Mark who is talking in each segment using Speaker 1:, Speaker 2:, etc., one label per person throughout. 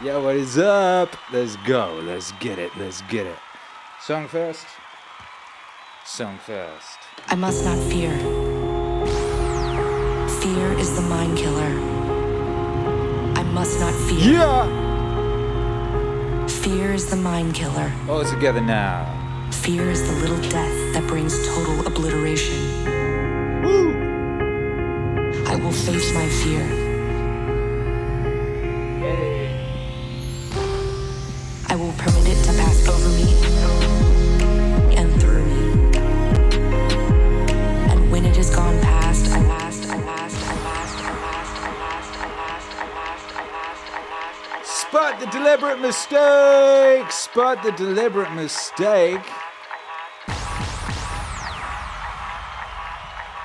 Speaker 1: Yo, what is up? Let's go. Let's get it. Let's get it. Song first. Song first.
Speaker 2: I must not fear. Fear is the mind killer. I must not fear.
Speaker 1: Yeah!
Speaker 2: Fear is the mind killer.
Speaker 1: All together now.
Speaker 2: Fear is the little death that brings total obliteration.
Speaker 1: Woo!
Speaker 2: I will face my fear. I will permit it to pass over me and through me. And when it is gone past, I last.
Speaker 1: Spot the deliberate mistake! Spot the deliberate mistake!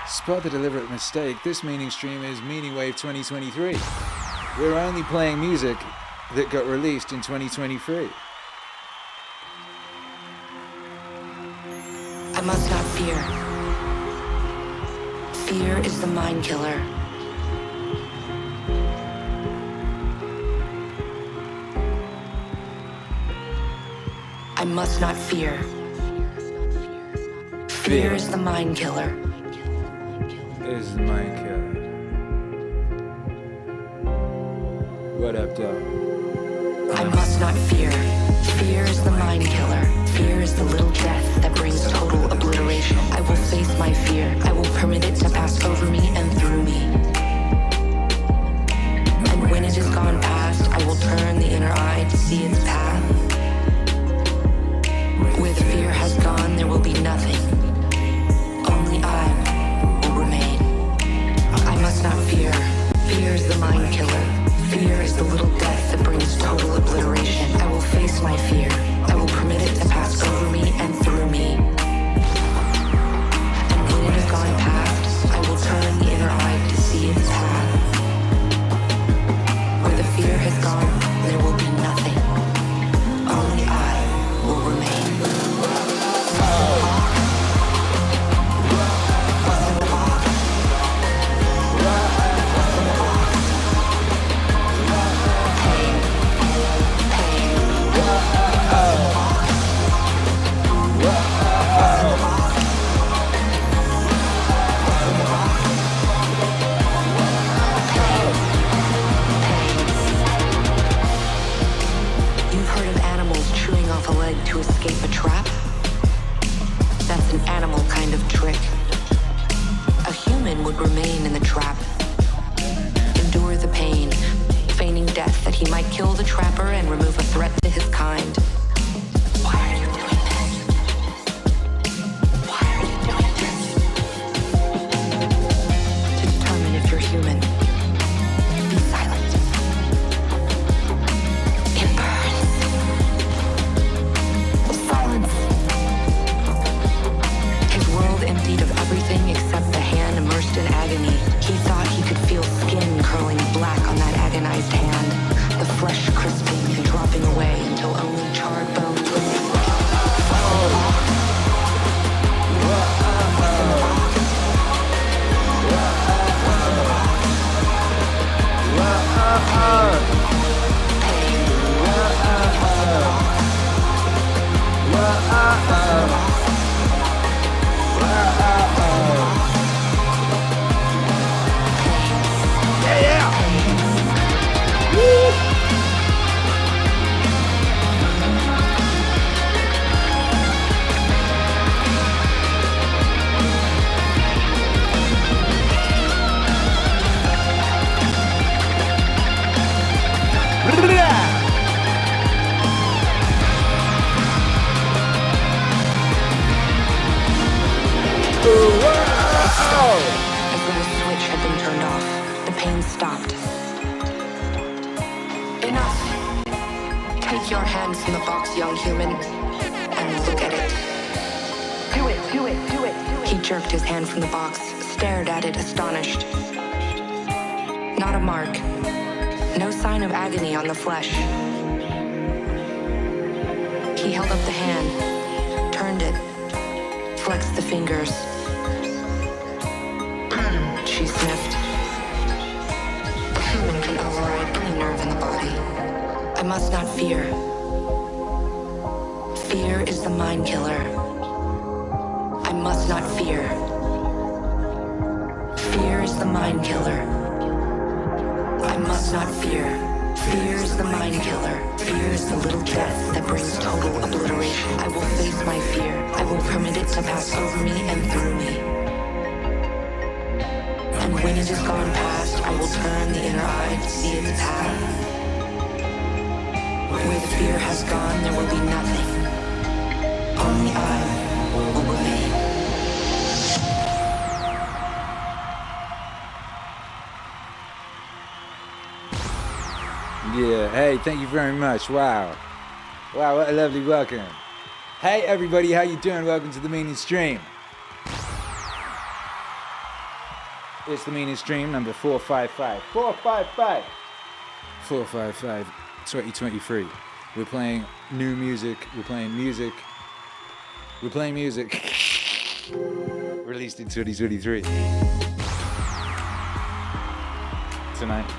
Speaker 1: Spot the deliberate mistake. This Meaningstream is MEANINGWAVE 2023. We're only playing music that got released in 2023.
Speaker 2: I must not fear. Fear is the mind killer. I must not fear. Fear is the mind killer.
Speaker 1: Is the mind killer. What up, dog?
Speaker 2: I must not fear. Fear is the mind killer. Fear is the little death that brings total obliteration. I will face my fear. I will permit it to pass over me and through me. And when it is gone past, I will turn the inner eye to see its path. Where the fear has gone, there will be nothing. Only I will remain. I must not fear. Fear is the mind killer. Fear is the little death that brings total obliteration. I will face my fear. I will permit it to pass over me and through me. And when it has gone past, I will turn the inner eye to see its path. Where the fear has gone, there will be nothing. Only I will remain. A leg to escape a trap? That's an animal kind of trick. A human would remain in the trap, endure the pain, feigning death that he might kill the trapper and remove a threat to his kind. Why are you doing this? Why are you doing this? To determine if you're human, be silent. It burns. His world emptied of everything except the hand immersed in agony. He thought he could feel skin curling black on that agonized hand, the flesh crisping and dropping away until only charred bones remained. As though a switch had been turned off, the pain stopped. Enough! your hand from the box, young human, and look at it. Do it, do it, do it, do it. He jerked his hand from the box, stared at it, astonished. Not a mark. No sign of agony on the flesh. He held up the hand, turned it, flexed the fingers. She sniffed. A human can override any nerve in the body. I must not fear. Fear is the mind killer. I must not fear. Fear is the mind killer. I must not fear. Fear is the mind killer. Fear is the little death that brings total obliteration. I will face my fear. I will permit it to pass over me and through me. And when it is gone past, I will turn the inner eye to see its path. Where the fear has gone, there will be nothing. Only I will remain.
Speaker 1: Yeah, hey, thank you very much. Wow. Wow, what a lovely welcome. Hey everybody, how you doing? Welcome to the Meaningstream. It's the Meaningstream number 455. 455. 455, 2023. We're playing new music. We're playing music. We're playing music. Released in 2023. Tonight.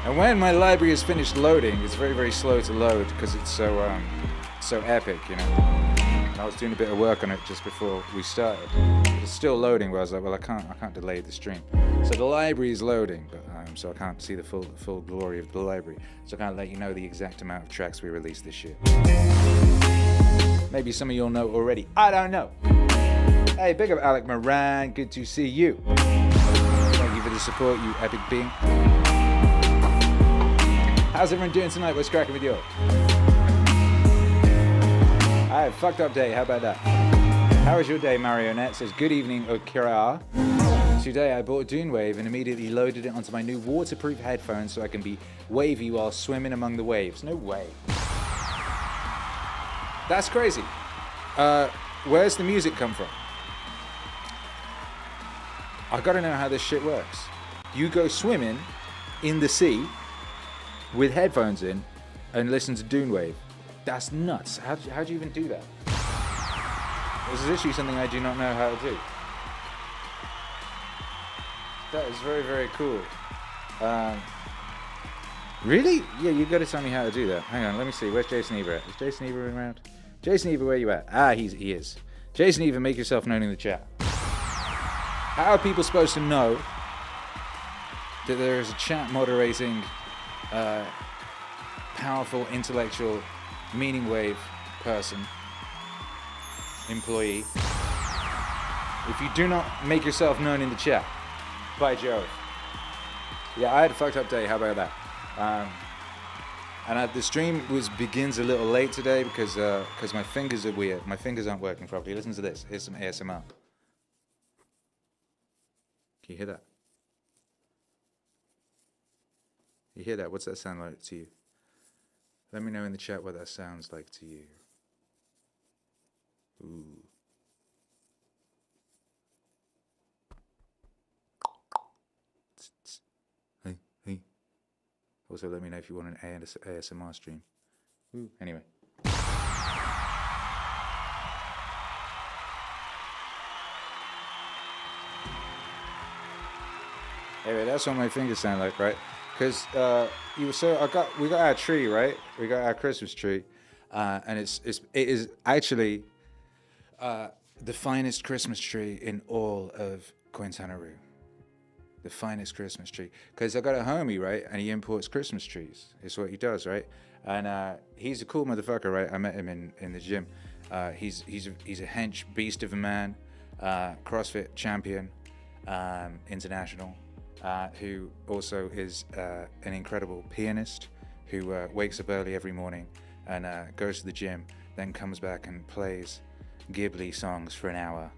Speaker 1: And when my library is finished loading, it's very, very slow to load because it's so epic, you know. I was doing a bit of work on it just before we started. But it's still loading where I was like, well, I can't delay the stream. So the library is loading, but so I can't see the full glory of the library. So I can't let you know the exact amount of tracks we released this year. Maybe some of you'll know already. I don't know. Hey, big up Alec Moran. Good to see you. Thank you for the support, you epic being. How's everyone doing tonight? What's cracking with you? Alright, fucked up day. How about that? How was your day, Marionette? Says, good evening, Akira. Today I bought a Dune Wave and immediately loaded it onto my new waterproof headphones so I can be wavy while swimming among the waves. No way. That's crazy. Where's the music come from? I gotta know how this shit works. You go swimming in the sea with headphones in and listen to Dune Wave. That's nuts. How do you even do that? This is actually something I do not know how to do. That is very, very cool. Really? Yeah, you gotta tell me how to do that. Hang on, let me see. Where's Jason Eva at? Is Jason Eva around? Jason Eva, where you at? Ah, he is. Jason Eva, make yourself known in the chat. How are people supposed to know that there is a chat moderating powerful, intellectual, MEANINGWAVE person, employee, if you do not make yourself known in the chat? By Joe. Yeah, I had a fucked up day. How about that? And the stream begins a little late today because my fingers are weird. My fingers aren't working properly. Listen to this. Here's some ASMR. Can you hear that? You hear that? What's that sound like to you? Let me know in the chat what that sounds like to you. Ooh. Hey, hey. Also, let me know if you want an ASMR stream. Ooh. Anyway. Anyway, that's what my fingers sound like, right? Because we got our tree, right? We got our Christmas tree, and it is actually the finest Christmas tree in all of Quintana Roo. The finest Christmas tree. Because I got a homie, right? And he imports Christmas trees. It's what he does, right? And he's a cool motherfucker, right? I met him in the gym. He's a hench beast of a man, CrossFit champion, international. Who also is an incredible pianist who wakes up early every morning and goes to the gym, then comes back and plays Ghibli songs for an hour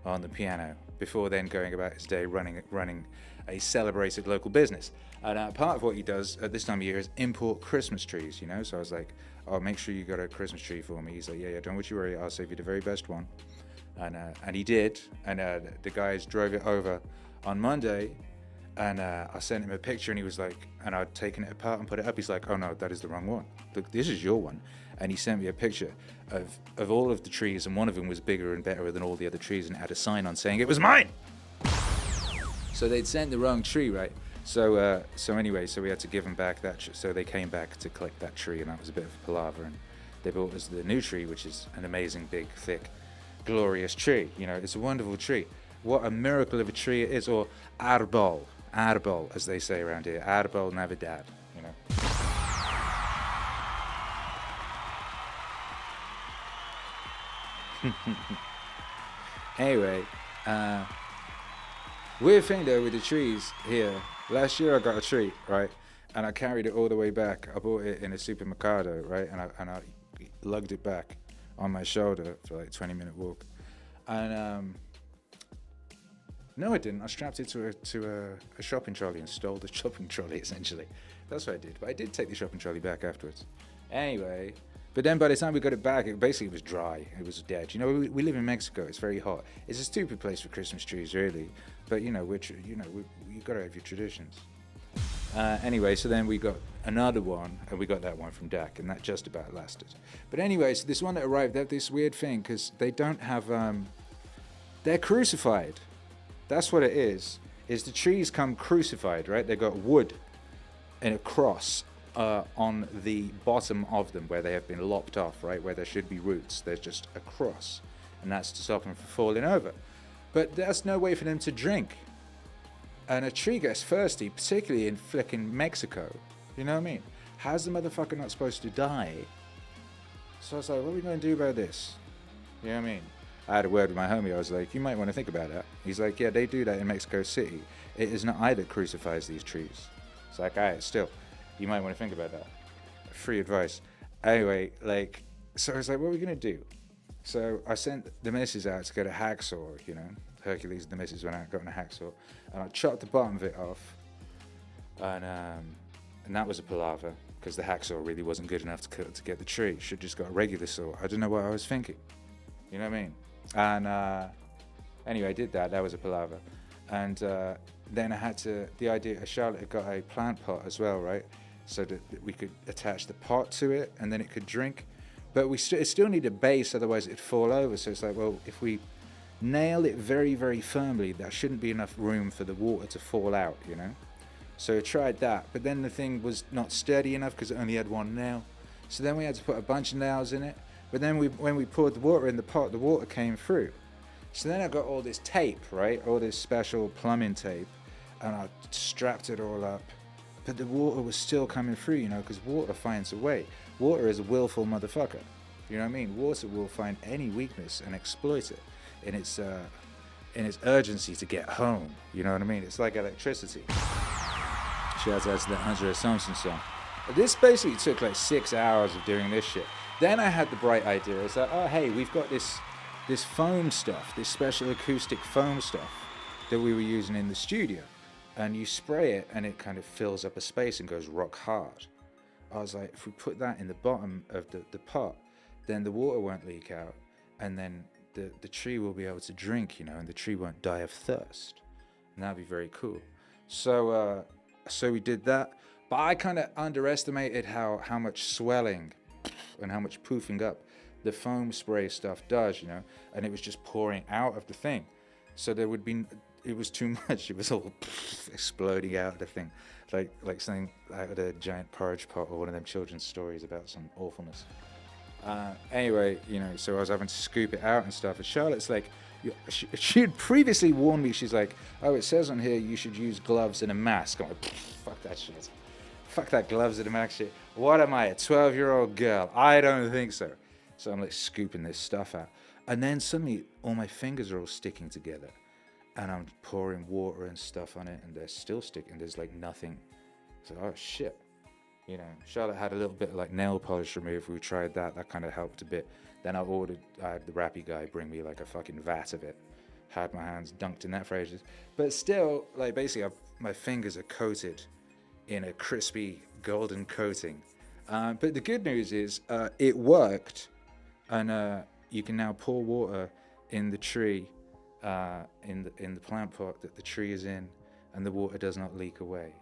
Speaker 1: on the piano before then going about his day running a celebrated local business. And part of what he does at this time of year is import Christmas trees, you know? So I was like, oh, make sure you got a Christmas tree for me. He's like, yeah, don't you worry, I'll save you the very best one. And he did, and the guys drove it over on Monday, and I sent him a picture, and he was like, and I'd taken it apart and put it up. He's like, oh no, that is the wrong one. Look, this is your one. And he sent me a picture of all of the trees, and one of them was bigger and better than all the other trees, and it had a sign on saying it was mine. So they'd sent the wrong tree, right? So anyway, so we had to give them back that. So they came back to collect that tree, and that was a bit of a palaver. And they brought us the new tree, which is an amazing, big, thick, glorious tree. You know, it's a wonderful tree. What a miracle of a tree it is, or arbol, as they say around here, arbol Navidad. You know. Anyway, weird thing though with the trees here. Last year I got a tree, right, and I carried it all the way back. I bought it in a supermercado, right, and I lugged it back on my shoulder for like a 20-minute walk. And no, I didn't. I strapped it to a shopping trolley and stole the shopping trolley, essentially. That's what I did. But I did take the shopping trolley back afterwards. Anyway, but then by the time we got it back, it basically was dry. It was dead. You know, we live in Mexico. It's very hot. It's a stupid place for Christmas trees, really. But you know, you got to have your traditions. Anyway, so then we got another one, and we got that one from Dak, and that just about lasted. But anyway, so this one that arrived, they have this weird thing, because they don't have, they're crucified. That's what it is the trees come crucified, right? They got wood and a cross on the bottom of them where they have been lopped off, right? Where there should be roots. There's just a cross, and that's to stop them from falling over. But there's no way for them to drink. And a tree gets thirsty, particularly in flicking Mexico. You know what I mean? How's the motherfucker not supposed to die? So I was like, what are we going to do about this? You know what I mean? I had a word with my homie. I was like, you might want to think about that. He's like, yeah, they do that in Mexico City. It is not I that crucifies these trees. It's like, all right, still, you might want to think about that. Free advice. Anyway, like, so I was like, what are we going to do? So I sent the missus out to get a hacksaw, you know. Hercules and the missus went out, got a hacksaw, and I chopped the bottom of it off. And that was a palaver, because the hacksaw really wasn't good enough to get the tree. Should just got a regular saw. I don't know what I was thinking. You know what I mean? And anyway, I did that. That was a palaver. And then I had to, the idea, Charlotte had got a plant pot as well, right? So that we could attach the pot to it, and then it could drink. But it still needed a base, otherwise it'd fall over. So it's like, well, if we nail it very, very firmly, there shouldn't be enough room for the water to fall out, you know? So I tried that, but then the thing was not sturdy enough because it only had one nail. So then we had to put a bunch of nails in it. But then when we poured the water in the pot, the water came through. So then I got all this tape, right? All this special plumbing tape, and I strapped it all up. But the water was still coming through, you know, because water finds a way. Water is a willful motherfucker. You know what I mean? Water will find any weakness and exploit it in its urgency to get home. You know what I mean? It's like electricity. Shout out to the Hunter S. Thompson song. This basically took like 6 hours of doing this shit. Then I had the bright idea. It's like, oh hey, we've got this foam stuff, this special acoustic foam stuff that we were using in the studio. And you spray it and it kind of fills up a space and goes rock hard. I was like, if we put that in the bottom of the pot, then the water won't leak out, and then the tree will be able to drink, you know, and the tree won't die of thirst. And that'd be very cool. So we did that, but I kind of underestimated how much swelling and how much poofing up the foam spray stuff does, you know, and it was just pouring out of the thing. So it was too much. It was all exploding out of the thing, like something out of a giant porridge pot or one of them children's stories about some awfulness. Anyway, you know, so I was having to scoop it out and stuff. And Charlotte's like, she had previously warned me. She's like, oh, it says on here you should use gloves and a mask. I'm like, fuck that shit. Fuck that gloves and a mask shit. What am I, a 12-year-old girl? I don't think so. So I'm like scooping this stuff out. And then suddenly all my fingers are all sticking together. And I'm pouring water and stuff on it, and they're still sticking. There's like nothing. So, oh shit. You know, Charlotte had a little bit of like nail polish remover. We tried that. That kind of helped a bit. Then I had the rappy guy bring me like a fucking vat of it. had my hands dunked in that for ages. But still, like basically, my fingers are coated in a crispy golden coating. But the good news is it worked, and you can now pour water in the tree, in the plant pot that the tree is in, and the water does not leak away.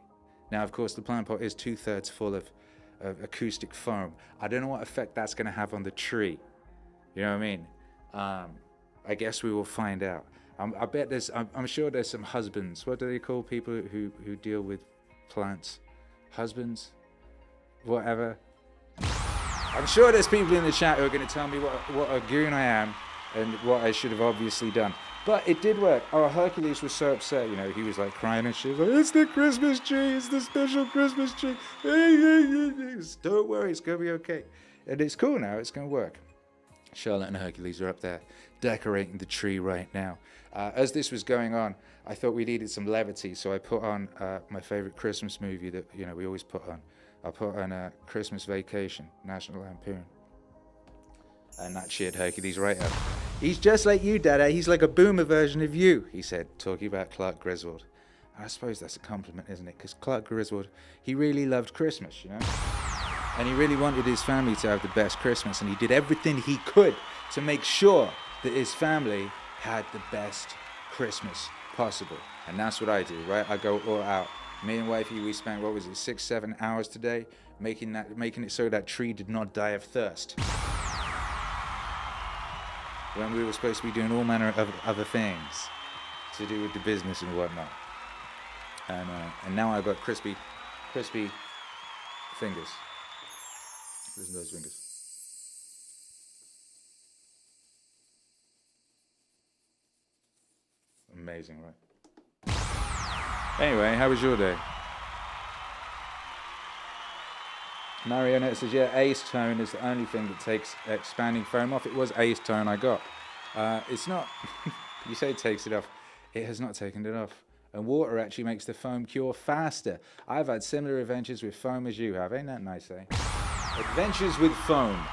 Speaker 1: Now, of course, the plant pot is 2/3 full of acoustic foam. I don't know what effect that's going to have on the tree. You know what I mean? I guess we will find out. I bet I'm sure there's some husbands. What do they call people who deal with plants? Husbands? Whatever. I'm sure there's people in the chat who are going to tell me what a goon I am and what I should have obviously done. But it did work. Oh, Hercules was so upset, you know, he was like crying and shit. Like, it's the Christmas tree, it's the special Christmas tree. Don't worry, it's going to be okay. And it's cool now, it's going to work. Charlotte and Hercules are up there decorating the tree right now. As this was going on, I thought we needed some levity, so I put on my favorite Christmas movie that, you know, we always put on. I put on Christmas Vacation, National Lampoon. And that cheered Hercules right up. He's just like you, Dada. He's like a boomer version of you, he said, talking about Clark Griswold. And I suppose that's a compliment, isn't it? Because Clark Griswold, he really loved Christmas, you know? And he really wanted his family to have the best Christmas, and he did everything he could to make sure that his family had the best Christmas possible. And that's what I do, right? I go all out. Me and wifey, we spent, 6-7 hours today making it so that tree did not die of thirst. When we were supposed to be doing all manner of other things to do with the business and whatnot. And now I've got crispy fingers. Listen to those fingers. Amazing, right? Anyway, how was your day? Marionette says, yeah, ace tone is the only thing that takes expanding foam off. It was ace tone I got. It's not, you say it takes it off. It has not taken it off. And water actually makes the foam cure faster. I've had similar adventures with foam as you have. Ain't that nice, eh? Adventures with foam.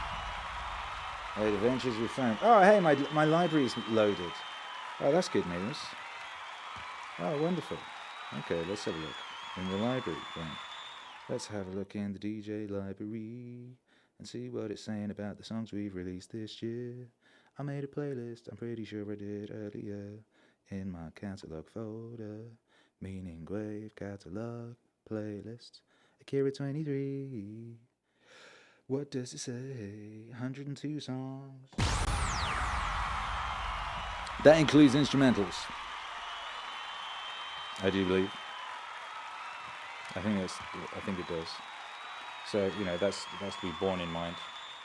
Speaker 1: Adventures with foam. Oh, hey, my library is loaded. Oh, that's good news. Oh, wonderful. Okay, let's have a look in the library. Then. Let's have a look in the DJ library and see what it's saying about the songs we've released this year. I made a playlist, I'm pretty sure I did earlier, in my catalog folder. MEANINGWAVE catalog playlist. Akira 23. What does it say? 102 songs. That includes instrumentals. I do believe. I think it does. So, you know, that's to be borne in mind.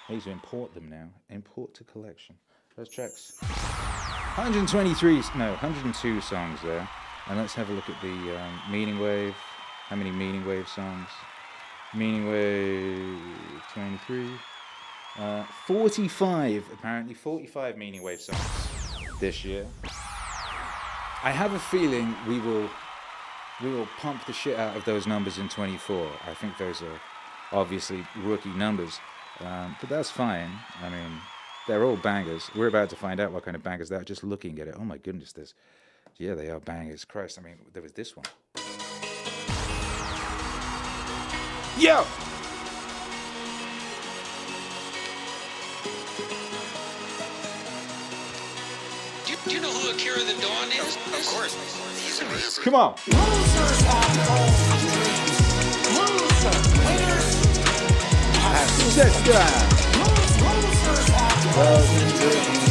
Speaker 1: I need to import them now. Import to collection. Those tracks. 102 songs there. And let's have a look at the MEANINGWAVE. How many MEANINGWAVE songs? MEANINGWAVE 23. 45, apparently. 45 MEANINGWAVE songs this year. I have a feeling we will pump the shit out of those numbers in 24. I think those are obviously rookie numbers, but that's fine. I mean, they're all bangers. We're about to find out what kind of bangers they are just looking at it. Oh my goodness, yeah, they are bangers. Christ, I mean, there was this one. Yo!
Speaker 3: Do you know who Akira The Don is? Of course. He's amazing.
Speaker 1: Come on.
Speaker 4: Losers have goals and dreams. Loser. Winners have systems. Losers have goals and dreams.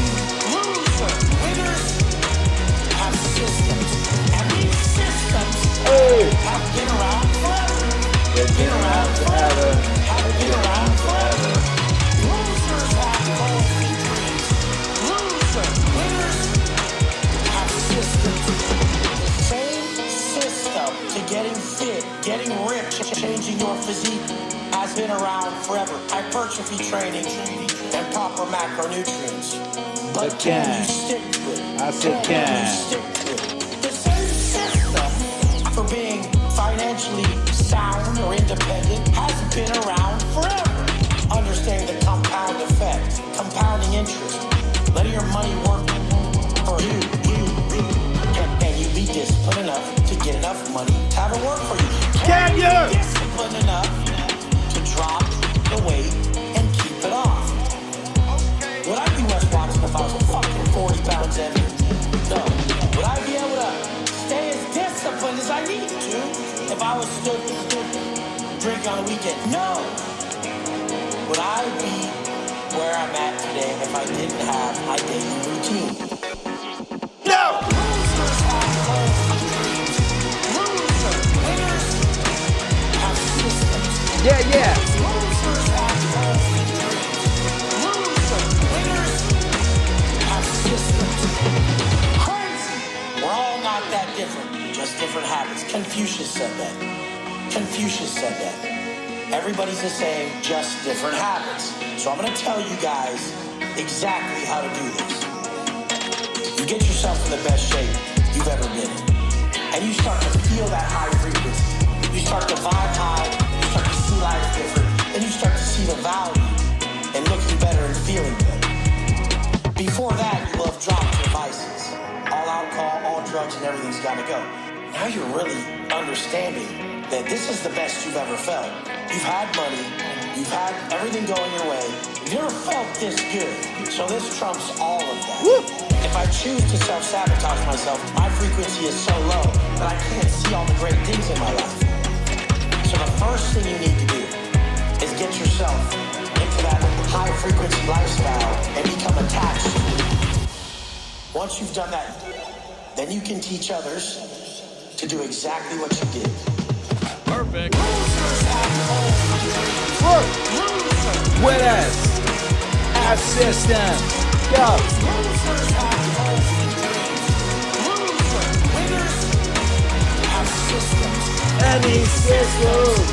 Speaker 4: Loser. Winners have systems. And these systems have been around forever. They've been around forever. Have been around forever. Losers have goals and dreams. Loser. Winners have systems. To getting fit, getting ripped, changing your physique has been around forever. Hypertrophy training and proper macronutrients. But can you stick to it?
Speaker 1: I said can.
Speaker 4: You stick to it? The same system for being financially sound or independent has been around forever. Understanding the compound effect, compounding interest, letting your money work for you. disciplined enough to get enough money to have it work for you?
Speaker 5: Can you?
Speaker 4: Be disciplined enough to drop the weight and keep it off? Would I be Wes Watson if I was fucking 40 pounds heavy? No. Would I be able to stay as disciplined as I need to if I was stood drinking on the weekend? No. Would I be where I'm at today if I didn't have my daily routine?
Speaker 5: No!
Speaker 4: Losers have goals and dreams. Losers, winners have systems.
Speaker 5: Yeah.
Speaker 4: Losers have goals and dreams. Losers, winners have systems. Crazy. We're all not that different, just different habits. Confucius said that. Everybody's the same, just different habits. So I'm gonna tell you guys exactly how to do this. You get yourself in the best shape you've ever been in. And you start to feel that high frequency. You start to vibe high, you start to see life different, then you start to see the value in looking better and feeling better. Before that, you love drops and vices. All alcohol, all drugs, and everything's gotta go. Now you're really understanding that this is the best you've ever felt. You've had money, you've had everything going your way. You've never felt this good. So this trumps all of that.
Speaker 5: Woo!
Speaker 4: If I choose to self-sabotage myself, my frequency is so low that I can't see all the great things in my life. So the first thing you need to do is get yourself into that high frequency lifestyle and become attached to it. Once you've done that, then you can teach others to do exactly what you did.
Speaker 5: Perfect.
Speaker 4: Losers have goals and dreams. Losers.
Speaker 5: Winners have systems. Go.
Speaker 4: Losers have goals and dreams. Losers. Winners have systems.
Speaker 5: And these systems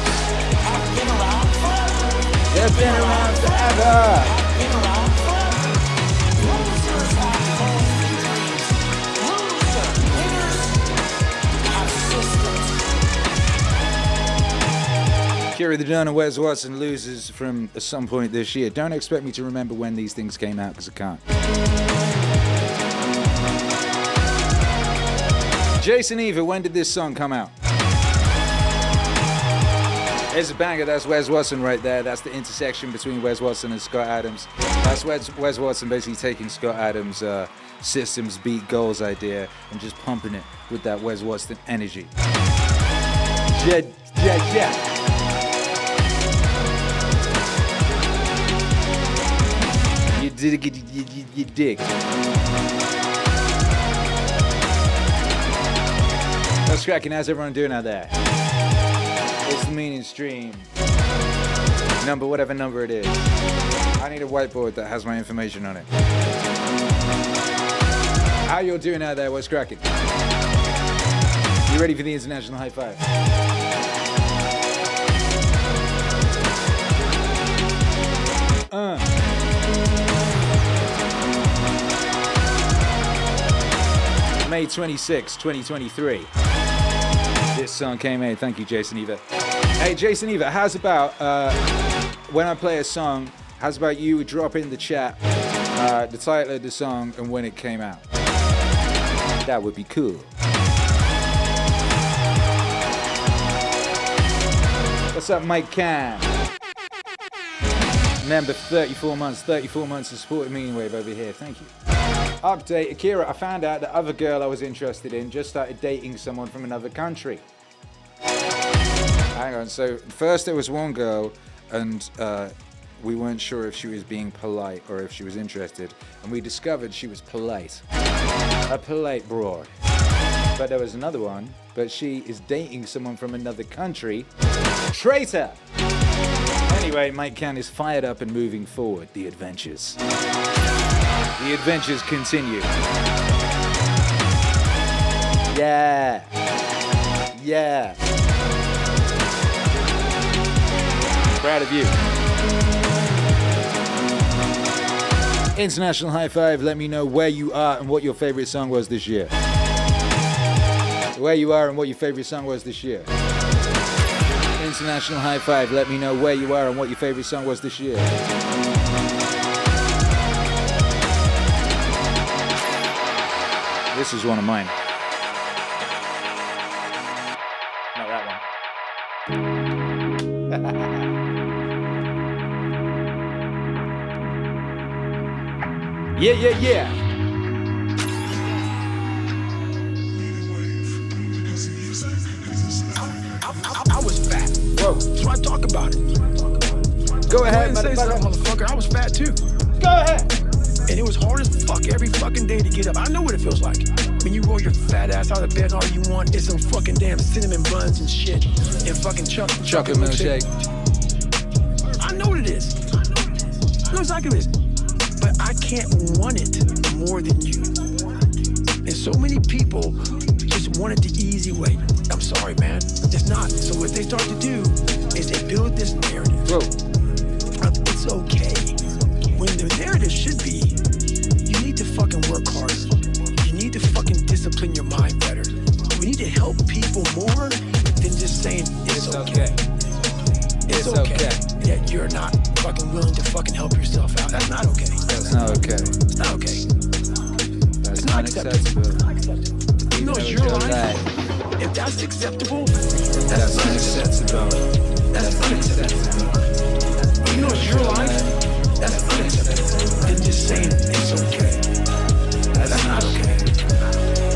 Speaker 4: Have been around forever.
Speaker 5: have been around forever.
Speaker 4: Have been around forever. Losers have goals and dreams. Losers. Winners have systems.
Speaker 1: Akira The Don and Wes Watson loses from some point this year. Don't expect me to remember when these things came out because I can't. Jason Eva, when did this song come out? It's a banger. That's Wes Watson right there. That's the intersection between Wes Watson and Scott Adams. That's Wes Watson basically taking Scott Adams' systems, beat, goals idea and just pumping it with that Wes Watson energy. Yeah. You dig. What's cracking? How's everyone doing out there? It's the Meaningstream. Whatever number it is. I need a whiteboard that has my information on it. How y'all doing out there? What's cracking? You ready for the international high five? May 26, 2023. This song came in. Thank you, Jason Eva. Hey, Jason Eva, how's about when I play a song, how's about you drop in the chat the title of the song and when it came out? That would be cool. What's up, Mike Cam? Remember, 34 months of supporting Meaningwave over here. Thank you. Update, Akira, I found out the other girl I was interested in just started dating someone from another country. Hang on, so first there was one girl and we weren't sure if she was being polite or if she was interested, and we discovered she was polite. A polite broad. But there was another one, but she is dating someone from another country. Traitor! Anyway, Mike Can is fired up and moving forward. The adventures continue. Yeah. Proud of you. International high five. Let me know where you are and what your favorite song was this year. Where you are and what your favorite song was this year. International high five. Let me know where you are and what your favorite song was this year. This is one of mine. that one.
Speaker 5: Yeah.
Speaker 6: I was fat.
Speaker 5: Whoa.
Speaker 6: So I talk about it.
Speaker 5: Go ahead,
Speaker 6: Go ahead and say something,
Speaker 5: motherfucker.
Speaker 6: motherfucker. I was fat too.
Speaker 5: Go ahead.
Speaker 6: And it was hard as fuck every fucking day to get up. I know what it feels like. When you roll your fat ass out of bed and all you want is some fucking damn cinnamon buns and shit. And fucking chocolate milkshake. I know what it is. I know exactly what it is. But I can't want it more than you. And so many people just want it the easy way. I'm sorry, man. It's not. So what they start to do is they build this narrative.
Speaker 5: Whoa.
Speaker 6: It's okay. When the narrative should be, you need to fucking work harder. You need to fucking discipline your mind better. We need to help people more than just saying it's okay. It's okay that you're not fucking willing to fucking help yourself out. That's not okay.
Speaker 1: That's not okay.
Speaker 6: It's not okay.
Speaker 1: That's
Speaker 6: It's not acceptable.
Speaker 1: unacceptable.
Speaker 6: You know, it's your life. If that's acceptable,
Speaker 1: That's unacceptable.
Speaker 6: that's unacceptable. You know, it's your life. That's unacceptable. Than just saying it's okay. That's not okay.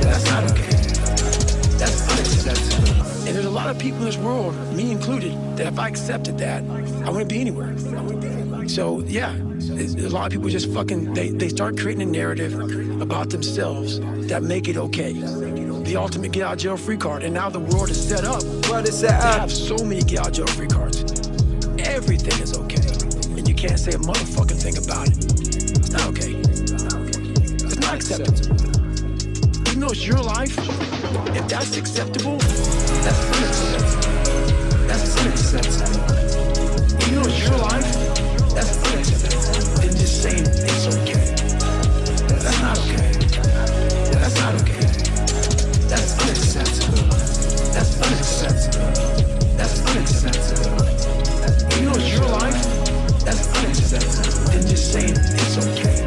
Speaker 6: That's not okay. That's unacceptable. And there's a lot of people in this world, me included, that if I accepted that, I wouldn't be anywhere. So yeah, a lot of people just fucking, they start creating a narrative about themselves that make it okay. The ultimate get out of jail free card. And now the world is set up.
Speaker 5: What is that?
Speaker 6: They have so many get out of jail free cards. Everything is okay. And you can't say a motherfucking thing about it. It's not okay. It's not acceptable. Even though it's your life, if that's acceptable, that's unacceptable. That's unacceptable. Even though it's your life, that's unacceptable. Then just saying it's okay. That's not okay. That's not okay. That's unacceptable. That's unacceptable. That's unacceptable. You know it's your life. That's unacceptable. Then just saying it's okay.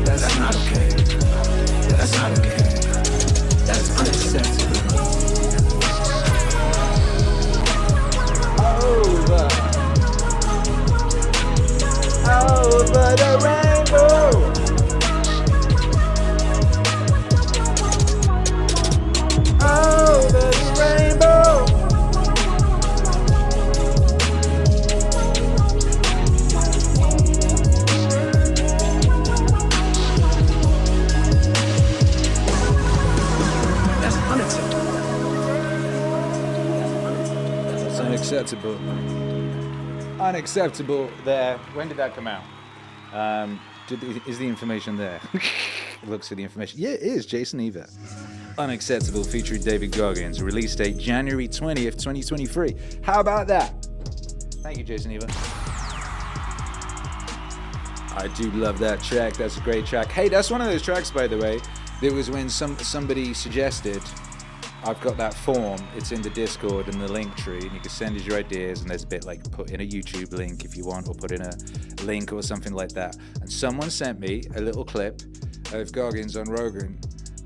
Speaker 6: That's not okay. That's not okay. That's unacceptable.
Speaker 5: Over the rainbow. Over the rainbow.
Speaker 6: That's unacceptable.
Speaker 1: It's unacceptable. Unacceptable there. When did that come out? Is the information there? Looks for the information. Yeah, it is. Jason Eva. Unacceptable featuring David Goggins. Release date January 20th, 2023. How about that? Thank you, Jason Eva. I do love that track. That's a great track. Hey, that's one of those tracks, by the way. There was when somebody suggested, I've got that form, it's in the Discord and the link tree, and you can send us your ideas, and there's a bit like put in a YouTube link if you want, or put in a link or something like that. And someone sent me a little clip of Goggins on Rogan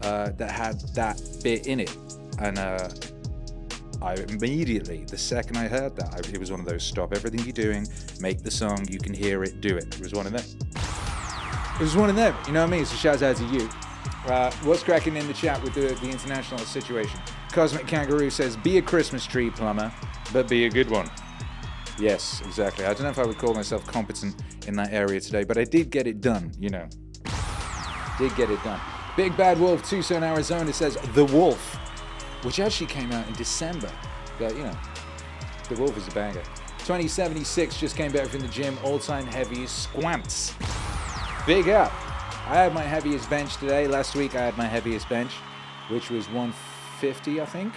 Speaker 1: that had that bit in it. And I immediately, the second I heard that, it was one of those stop everything you're doing, make the song, you can hear it, do it. It was one of them. It was one of them, you know what I mean? So shouts out to you. What's cracking in the chat with the international situation? Cosmic Kangaroo says, be a Christmas tree plumber, but be a good one. Yes, exactly. I don't know if I would call myself competent in that area today, but I did get it done, you know. Did get it done. Big Bad Wolf, Tucson, Arizona says, The Wolf, which actually came out in December. But, you know, The Wolf is a banger. 2076 just came back from the gym, all-time heaviest squants. Big up. I had my heaviest bench today. Last week I had my heaviest bench, which was 150, I think.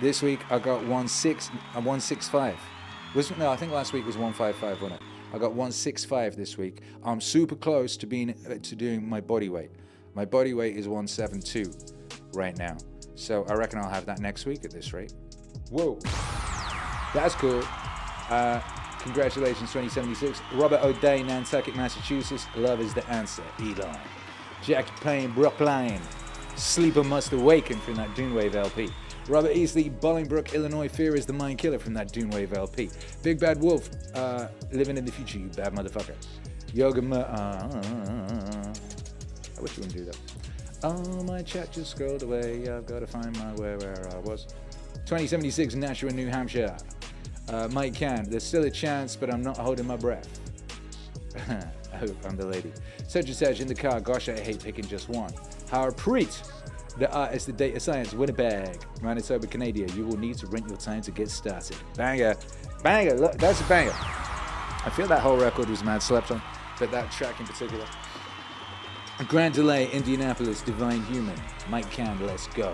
Speaker 1: This week I got 165. I think last week was 155, wasn't it? I got 165 this week. I'm super close to doing my body weight. My body weight is 172 right now. So I reckon I'll have that next week at this rate. Whoa. That's cool. Congratulations, 2076. Robert O'Day, Nantucket, Massachusetts. Love is the answer. Elon. Jackie Payne, Brookline. Sleeper must awaken from that Dune Wave LP. Robert Easley, Bolingbrook, Illinois. Fear is the mind killer from that Dune Wave LP. Big Bad Wolf, living in the future, you bad motherfucker. Yoga, I wish you wouldn't do that. Oh, my chat just scrolled away. I've got to find my where I was. 2076, Nashua, New Hampshire. Mike Can, there's still a chance, but I'm not holding my breath. I hope I'm the lady. Such and such in the car. Gosh, I hate picking just one. Howard Preet, the artist of data science, Winnipeg, Manitoba, Canada. You will need to rent your time to get started. Banger. Banger. Look, that's a banger. I feel that whole record was mad slept on, but that track in particular. Grand Delay, Indianapolis, Divine Human. Mike Can, let's go.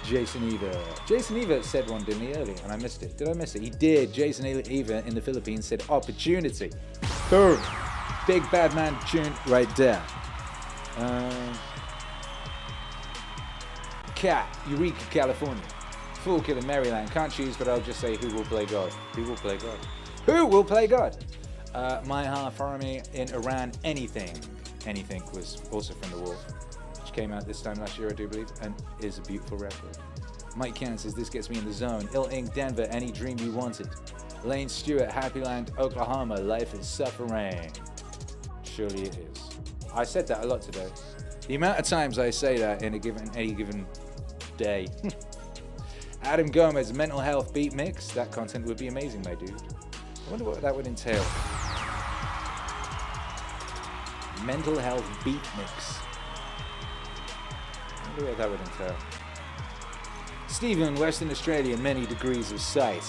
Speaker 1: Jason Eva. Jason Eva said one, didn't he, earlier? And I missed it. Did I miss it? He did. Jason Eva in the Philippines said opportunity. Boom. Big bad man tune right there. Cat, Eureka, California. Fool Killer, Maryland. Can't choose, but I'll just say who will play God. Who will play God? Who will play God? My Half Army in Iran. Anything. Anything was also from The Wolf, which came out this time last year, I do believe, and is a beautiful record. Mike Cannon says, this gets me in the zone. Ill Ink, Denver, Any Dream You Wanted. Lane Stewart, Happy Land, Oklahoma, Life is Suffering. Surely it is. I said that a lot today. The amount of times I say that in any given day. Adam Gomez, Mental Health Beat Mix. That content would be amazing, my dude. I wonder what that would entail. Mental Health Beat Mix. I wonder what that would entail. Stephen, Western Australia, Many Degrees of Sight.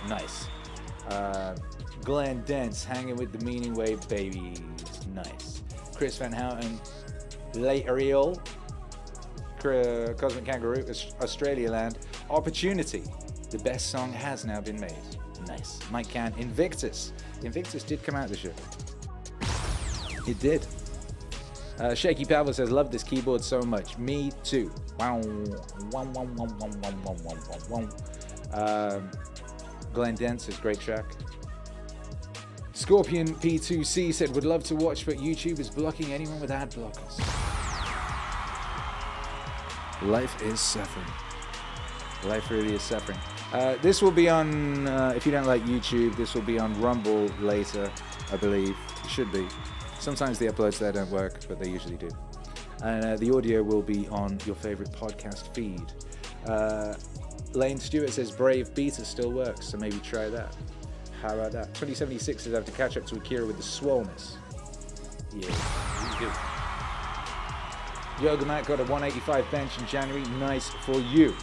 Speaker 1: Nice. Glenn Dents, Hanging with the Meaning Wave Babies. Nice. Chris Van Houten, Late Ariel, Cosmic Kangaroo, Australia Land. Opportunity. The best song has now been made. Nice. Mike Can, Invictus. Invictus did come out this year. It did. Shaky Pavel says, love this keyboard so much. Me too. Wow. Glenn Dent says, great track. Scorpion P2C said, would love to watch, but YouTube is blocking anyone with ad blockers. Life is suffering. Life really is suffering. This will be on, if you don't like YouTube, this will be on Rumble later, I believe. It should be. Sometimes the uploads there don't work, but they usually do. And the audio will be on your favorite podcast feed. Lane Stewart says Brave Beta still works, so maybe try that. How about that? 2076 says I have to catch up to Akira with the swollenness. Yeah, he's good. Yoga Matt got a 185 bench in January. Nice for you.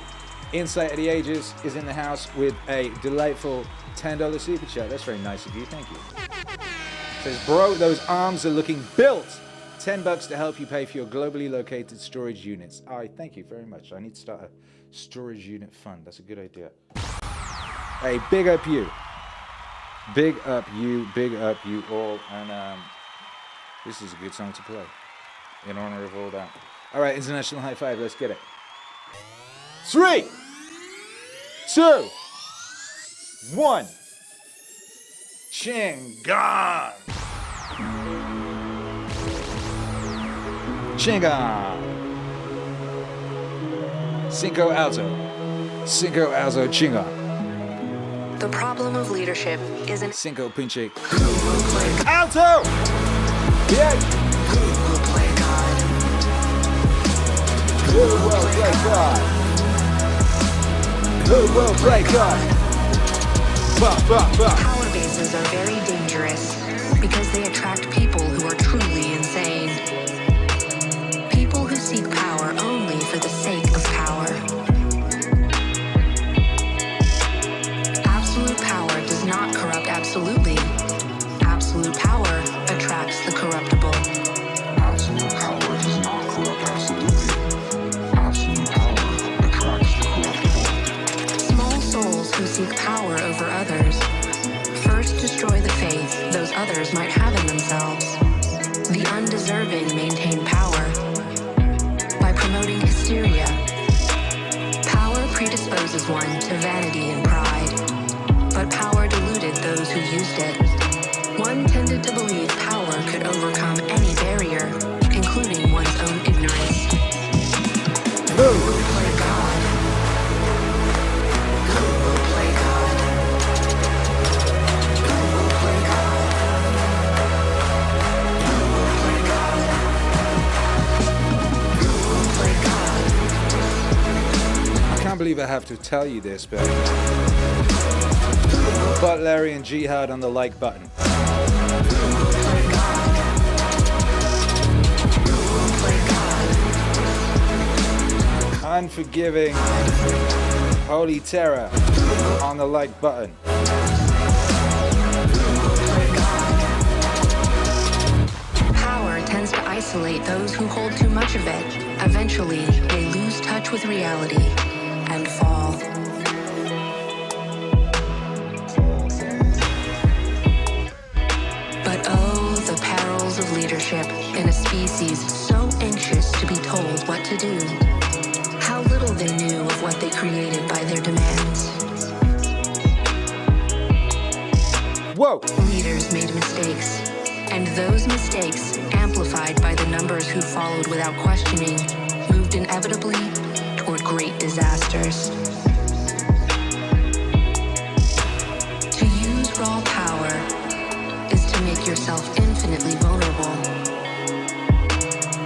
Speaker 1: Insight of the Ages is in the house with a delightful $10 super chat. That's very nice of you. Thank you. Says, bro, those arms are looking built. $10 to help you pay for your globally located storage units. All right, thank you very much. I need to start a storage unit fund. That's a good idea. Hey, big up you. Big up you all. And this is a good song to play in honor of all that. All right, international high five. Let's get it. 3, 2, 1. Chingon. Chingon. Cinco alto. Cinco alto chingon.
Speaker 2: The problem of leadership isn't
Speaker 1: Cinco pinche.
Speaker 2: who will play God.
Speaker 1: Alto! Yeah.
Speaker 2: Who will play God?
Speaker 1: Who will play God? Who will play God?
Speaker 2: Power bases are very dangerous because they attract people who are truly insane. People who seek power only for the sake of power. Absolute power does not corrupt absolutely. Absolute power attracts the corruptible.
Speaker 7: Absolute power does not corrupt absolutely. Absolute power attracts the corruptible.
Speaker 2: Small souls who seek power over others first destroy the faith those others might have in themselves. The undeserving maintain power by promoting hysteria. Power predisposes one to vanity and pride, but power deluded those who used it. One tended to believe power could overcome any barrier, including one's own ignorance. Who will play God?
Speaker 1: ever have to tell you this, but Larry and Jihad on the like button. Unforgiving Holy Terror on the like button.
Speaker 2: Power tends to isolate those who hold too much of it. Eventually, they lose touch with reality and fall. But oh, the perils of leadership in a species so anxious to be told what to do. How little they knew of what they created by their demands.
Speaker 1: Whoa!
Speaker 2: Leaders made mistakes, and those mistakes, amplified by the numbers who followed without questioning, moved inevitably toward great disasters. To use raw power is to make yourself infinitely vulnerable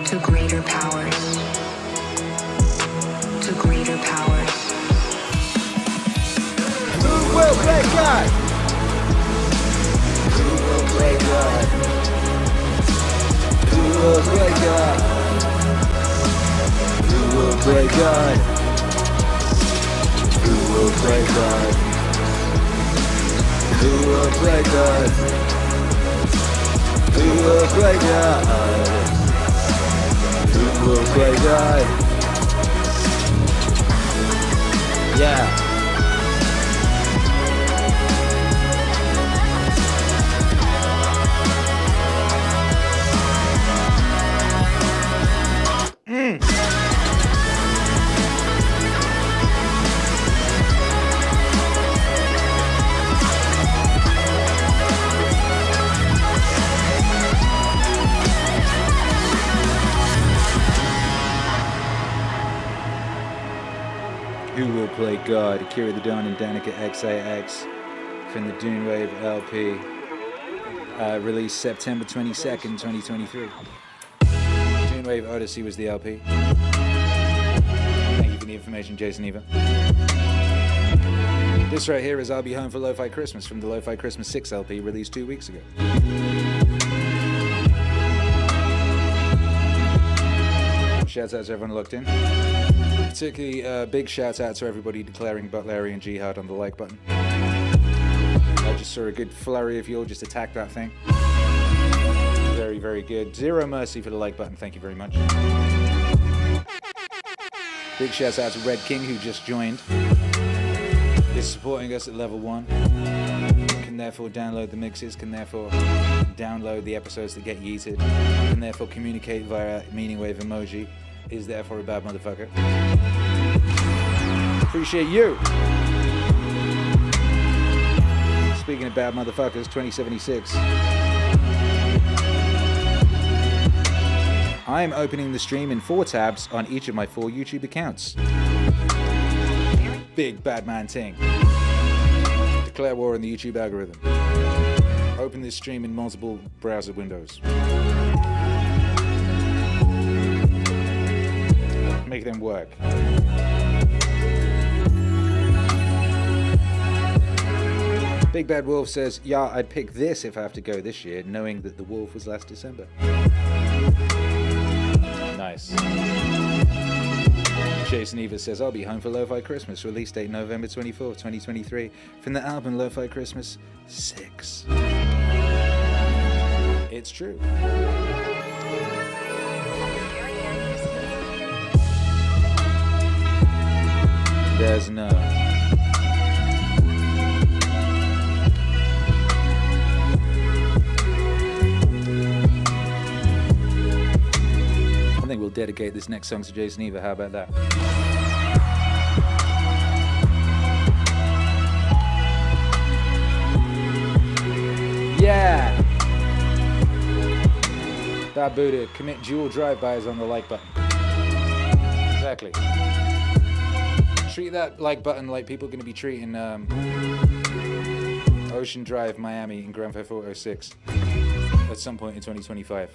Speaker 2: to greater powers. To greater powers.
Speaker 5: Who will play God? Who will play God? Who will play God? Who will play God? Who will play God? Who will play God? Who will play God? Who will play God? Yeah.
Speaker 1: Who will play God? Akira The Don and Danika XAX from the Dune Wave LP, released September 22nd, 2023. Dune Wave Odyssey was the LP. Thank you for the information, Jason Eva. This right here is I'll Be Home for Lo-Fi Christmas from the Lo-Fi Christmas 6 LP, released 2 weeks ago. Shouts out to everyone locked in. Particularly big shouts out to everybody declaring Larry and Jihad on the like button. I just saw a good flurry of you all just attack that thing. Very, very good. Zero mercy for the like button. Thank you very much. Big shouts out to Red King who just joined. Is supporting us at level 1. Can therefore download the mixes. Can therefore download the episodes that get yeeted. Can therefore communicate via MEANINGWAVE emoji. Is therefore a bad motherfucker. Appreciate you. Speaking of bad motherfuckers, 2076. I am opening the stream in 4 tabs on each of my 4 YouTube accounts. Big bad man ting. Declare war on the YouTube algorithm. Open this stream in multiple browser windows. Make them work. Big Bad Wolf says, yeah, I'd pick this if I have to go this year, knowing that the Wolf was last December. Nice. Jason Eva says, I'll be home for Lo-Fi Christmas, release date November 24th, 2023, from the album Lo-Fi Christmas 6. It's true. There's no. I think we'll dedicate this next song to Jason Eva. How about that? Yeah! That Buddha, commit dual drive-bys on the like button. Exactly. Treat that like button like people are going to be treating Ocean Drive, Miami in Grand Theft Auto 6 at some point in 2025.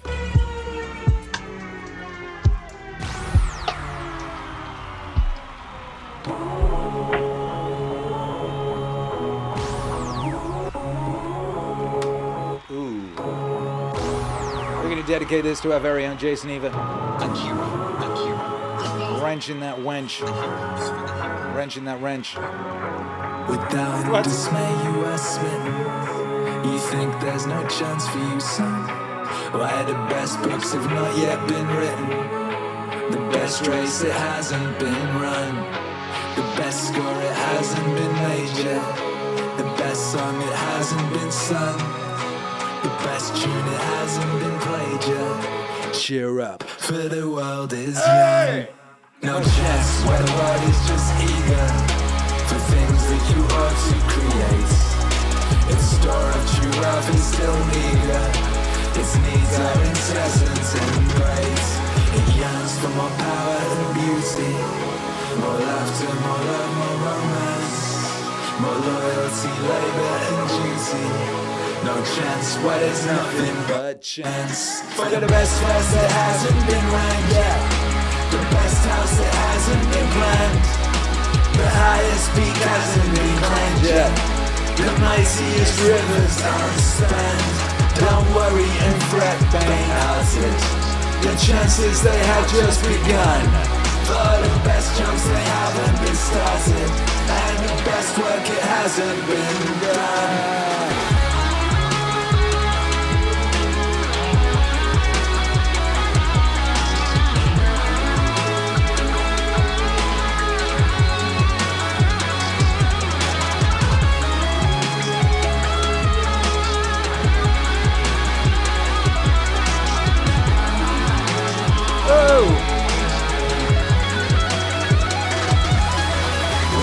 Speaker 1: dedicate this to our very own Jason Eva.
Speaker 3: Akira.
Speaker 1: Wrenching that wench. Wrenching that wrench.
Speaker 8: Without
Speaker 1: What?
Speaker 8: dismay, you are smitten. You think there's no chance for you, son? Why the best books have not yet been written? The best race, it hasn't been run. The best score, it hasn't been made yet. The best song, it hasn't been sung. The best tune, it hasn't been played yet. Cheer up, for the world is young. No chance, where the world is just eager for things that you ought to create. Its store of true wealth is still meager. Its needs are incessant and great. It yearns for more power and beauty, more laughter, more love, more romance, more loyalty, labor and duty. No chance, what is nothing but chance. For the best verse that hasn't been ranked yet, the best house that hasn't been planned, the highest peak hasn't been climbed yet, the mightiest rivers unspanned. Don't worry and fret, faint-hearted, the chances they have just begun. For the best jokes they haven't been started, and the best work it hasn't been done.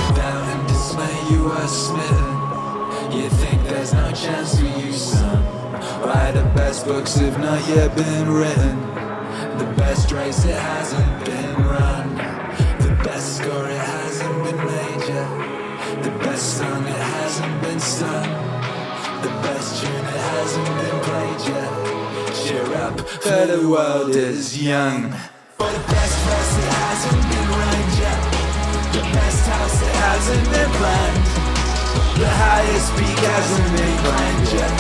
Speaker 8: Without and dismay, you are smitten. You think there's no chance for you, son? Why the best books have not yet been written? The best race, it hasn't been run. The best score, it hasn't been made yet. The best song, it hasn't been sung. The best tune, it hasn't been played yet. Cheer up, for the world is young. For the best verse, it hasn't been rhymed yet. The best house, it hasn't been planned. The highest peak hasn't been climbed yet.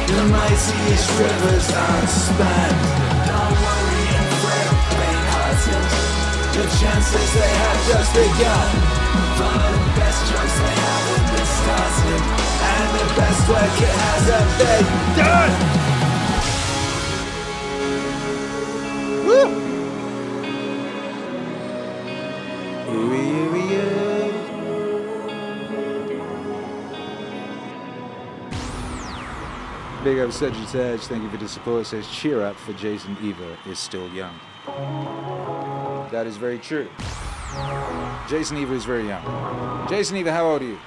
Speaker 8: The mightiest rivers aren't spanned. Don't worry and fret, faint-hearted, the chances they have just begun. For the best jokes they haven't been started, and the best work it hasn't been done. Woo!
Speaker 1: Big up Sagittarius, thank you for the support. It says cheer up for Jason Eva is still young. That is very true. Jason Eva is very young. Jason Eva, how old are you?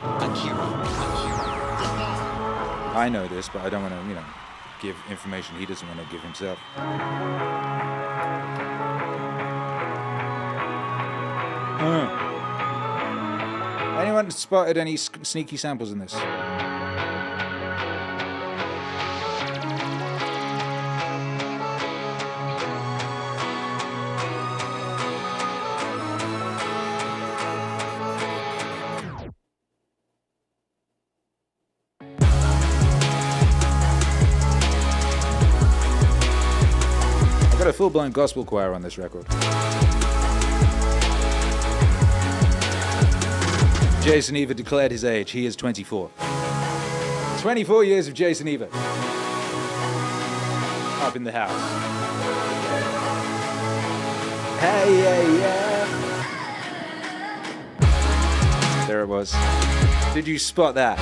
Speaker 1: I know this, but I don't want to, give information he doesn't want to give himself. Anyone spotted any sneaky samples in this? Got a full-blown gospel choir on this record. Jason Eva declared his age. He is 24. 24 years of Jason Eva. Up in the house. Hey, yeah, yeah. There it was. Did you spot that?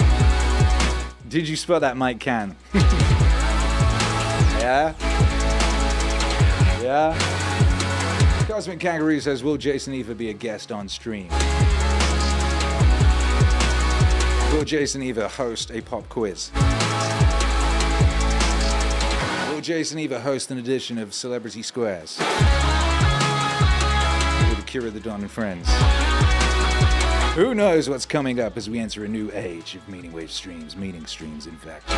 Speaker 1: Did you spot that, Mike Can? Yeah? Yeah? Cosmic Kangaroo says, will Jason Eva be a guest on stream? Will Jason Eva host a pop quiz? Will Jason Eva host an edition of Celebrity Squares? With Akira The Don and friends? Who knows what's coming up as we enter a new age of MEANINGWAVE streams, Meaningstreams, in fact.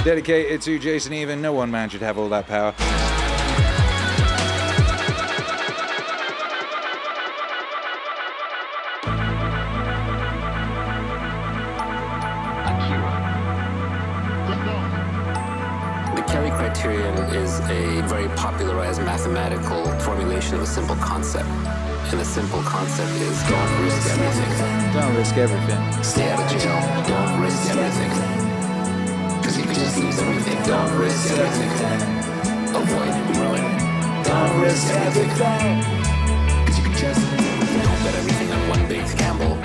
Speaker 1: Dedicated to Jason Eva. No one man should have all that power.
Speaker 9: Criterion is a very popularized mathematical formulation of a simple concept. And the simple concept is don't risk everything.
Speaker 1: Don't risk everything.
Speaker 9: Stay out of jail. Don't risk everything. Because you could just lose everything. Don't risk everything. Avoid ruin. Don't risk everything. Because you could just don't bet everything on one big gamble.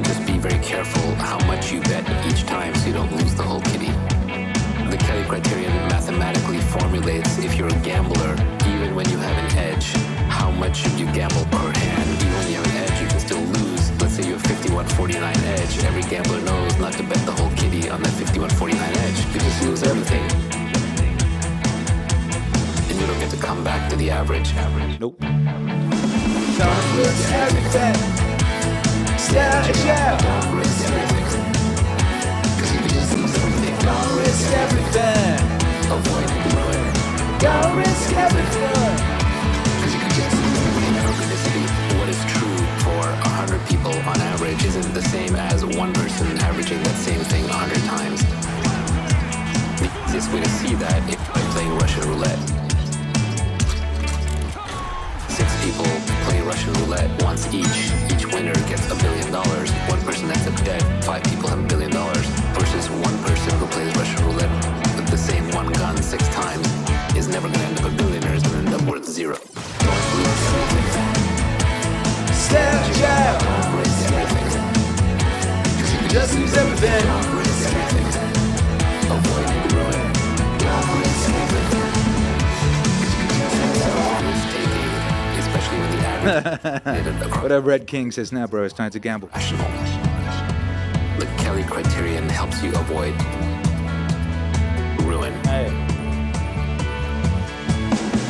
Speaker 9: Just be very careful how much you bet each time so you don't lose the whole kitty. The Kelly Criterion mathematically formulates if you're a gambler, even when you have an edge, how much should you gamble per hand? Even when you have an edge, you can still lose. Let's say you have 51-49 edge. Every gambler knows not to bet the whole kitty on that 51-49 edge. You just lose everything. And you don't get to come back to the average.
Speaker 1: Nope.
Speaker 8: Don't risk everything. Stay out of jail.
Speaker 9: Don't risk everything. Because you can just lose everything.
Speaker 8: Don't risk everything.
Speaker 9: Avoid ruin.
Speaker 8: Don't risk everything.
Speaker 9: Because you can just lose everything. Synchronicity. What is true for 100 people on average isn't the same as one person averaging that same thing 100 times. The easiest way to see that is by playing Russian roulette. 6 people play Russian roulette once each. Each winner gets $1 billion. One person ends up dead. 5 people have $1 billion. Versus one person who plays Russian roulette with the same one gun 6 times is never going to end up a billionaire. Is going to end up worth 0. Don't lose everything.
Speaker 8: Stay out of jail.
Speaker 9: Don't risk everything. Because you can
Speaker 8: Just lose everything.
Speaker 9: don't risk everything. Avoid ruin. Don't risk everything. Because you can just risk-taking, especially when the average
Speaker 1: Whatever Red King says now, bro, it's time to gamble.
Speaker 9: rational. The Kelly Criterion helps you avoid ruin.
Speaker 1: Hey.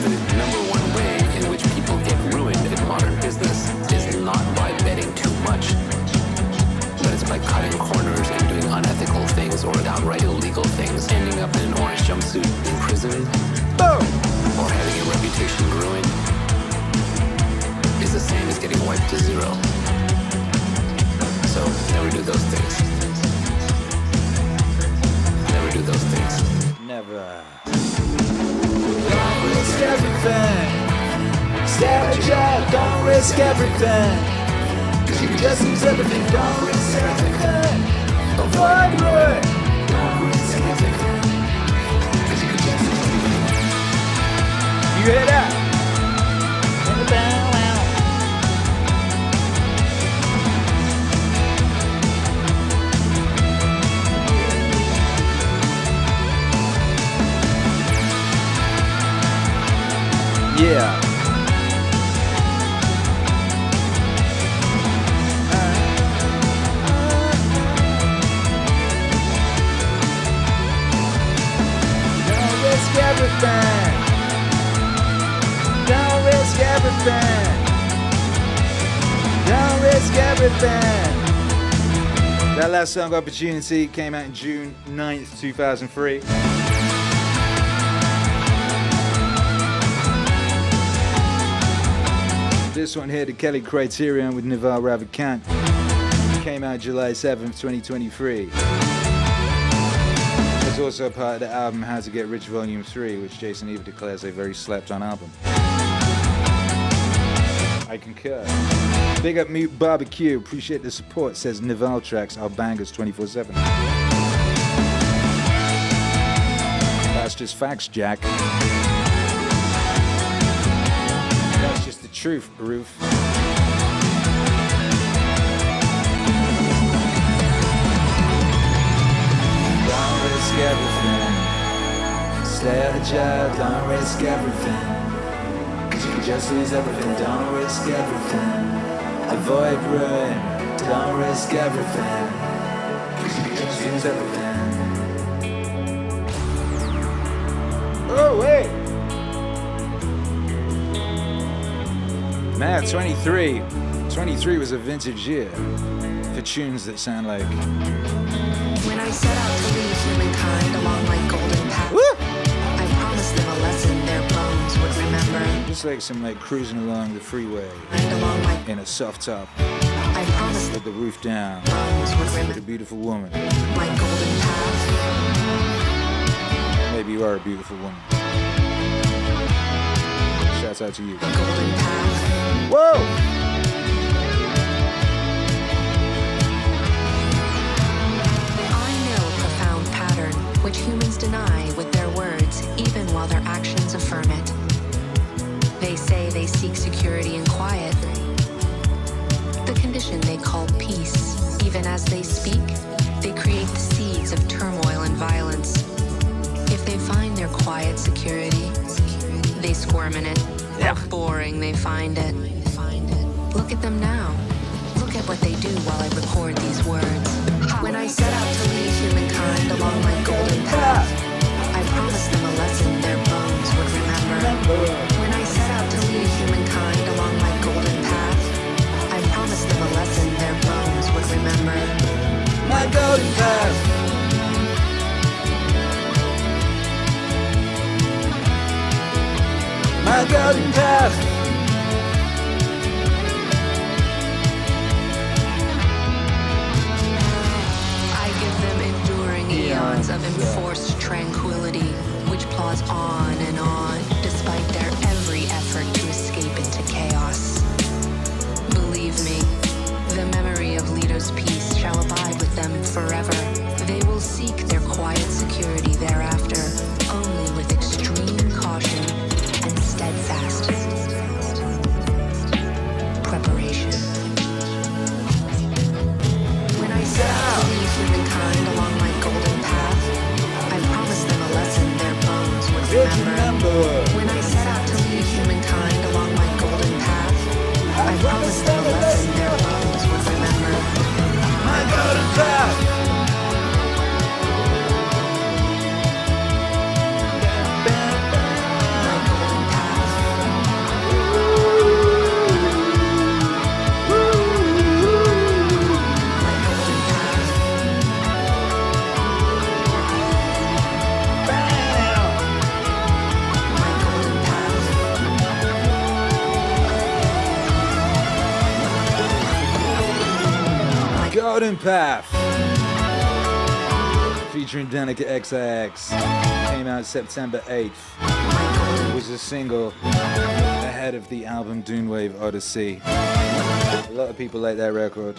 Speaker 9: The number one way in which people get ruined in modern business is not by betting too much, but it's by cutting corners and doing unethical things or downright illegal things. Ending up in an orange jumpsuit in prison, or having your reputation ruined is the same as getting wiped to 0. So never do those things. Never do those things.
Speaker 1: Never.
Speaker 8: Don't risk everything. Stay out of jail. Don't risk everything. Cause you can just lose everything. Don't risk everything. Avoid ruin.
Speaker 9: Don't risk everything. Cause you can just lose everything.
Speaker 8: You hear that?
Speaker 1: Yeah.
Speaker 8: Don't risk everything. Don't risk everything. Don't risk everything.
Speaker 1: That last song, Opportunity, came out in June 9th, 2003. This one here, the Kelly Criterion with Naval Ravikant, came out July 7th, 2023. It's also part of the album How to Get Rich Volume 3, which Jason Eva declares a very slept-on album. I concur. Big up Mute Barbecue, appreciate the support, says Naval Tracks are bangers 24/7. That's just facts, Jack. That's just the truth, Roof.
Speaker 8: Don't risk everything. Stay out of jail. Don't risk everything. Cause you can just lose everything. Don't risk everything. Avoid ruin. Don't risk everything. Cause you can just lose everything.
Speaker 1: Oh, wait! Man, 23. 23 was a vintage year for tunes that sound like...
Speaker 2: When I set out to lead humankind along my golden path, I promised them a lesson their bones would remember.
Speaker 1: Just like some like cruising along the freeway
Speaker 2: And along my
Speaker 1: in a soft top
Speaker 2: I promised
Speaker 1: with the roof down
Speaker 2: bones would
Speaker 1: with a
Speaker 2: remember
Speaker 1: beautiful woman.
Speaker 2: my golden path.
Speaker 1: Maybe you are a beautiful woman. Shouts out to you.
Speaker 2: Golden path.
Speaker 1: Whoa!
Speaker 2: Which humans deny with their words, even while their actions affirm it. They say they seek security and quiet, the condition they call peace. Even as they speak, they create the seeds of turmoil and violence. If they find their quiet security, they squirm in it. How boring they find it. Look at them now. Look at what they do while I record these words. When I set out to lead humankind along my golden path, I promised them a lesson their bones would remember. When I set out to lead humankind along my golden path, I promised them a lesson their bones would remember.
Speaker 8: My golden path. My golden path.
Speaker 2: Eons of enforced tranquility, which plods on and on, despite their every effort to escape into chaos. Believe me, the memory of Leto's peace shall abide with them forever. They will seek their quiet security thereafter, only with extreme caution and steadfast preparation. When I set out to lead humankind along my golden path, I promised them a lesson their bones would remember. When I set out to lead humankind along my golden path, I promised them a lesson their bones would remember.
Speaker 8: My golden path.
Speaker 1: Golden Path, featuring Danika XX, came out September 8th. It was a single ahead of the album Dune Wave Odyssey. A lot of people like that record.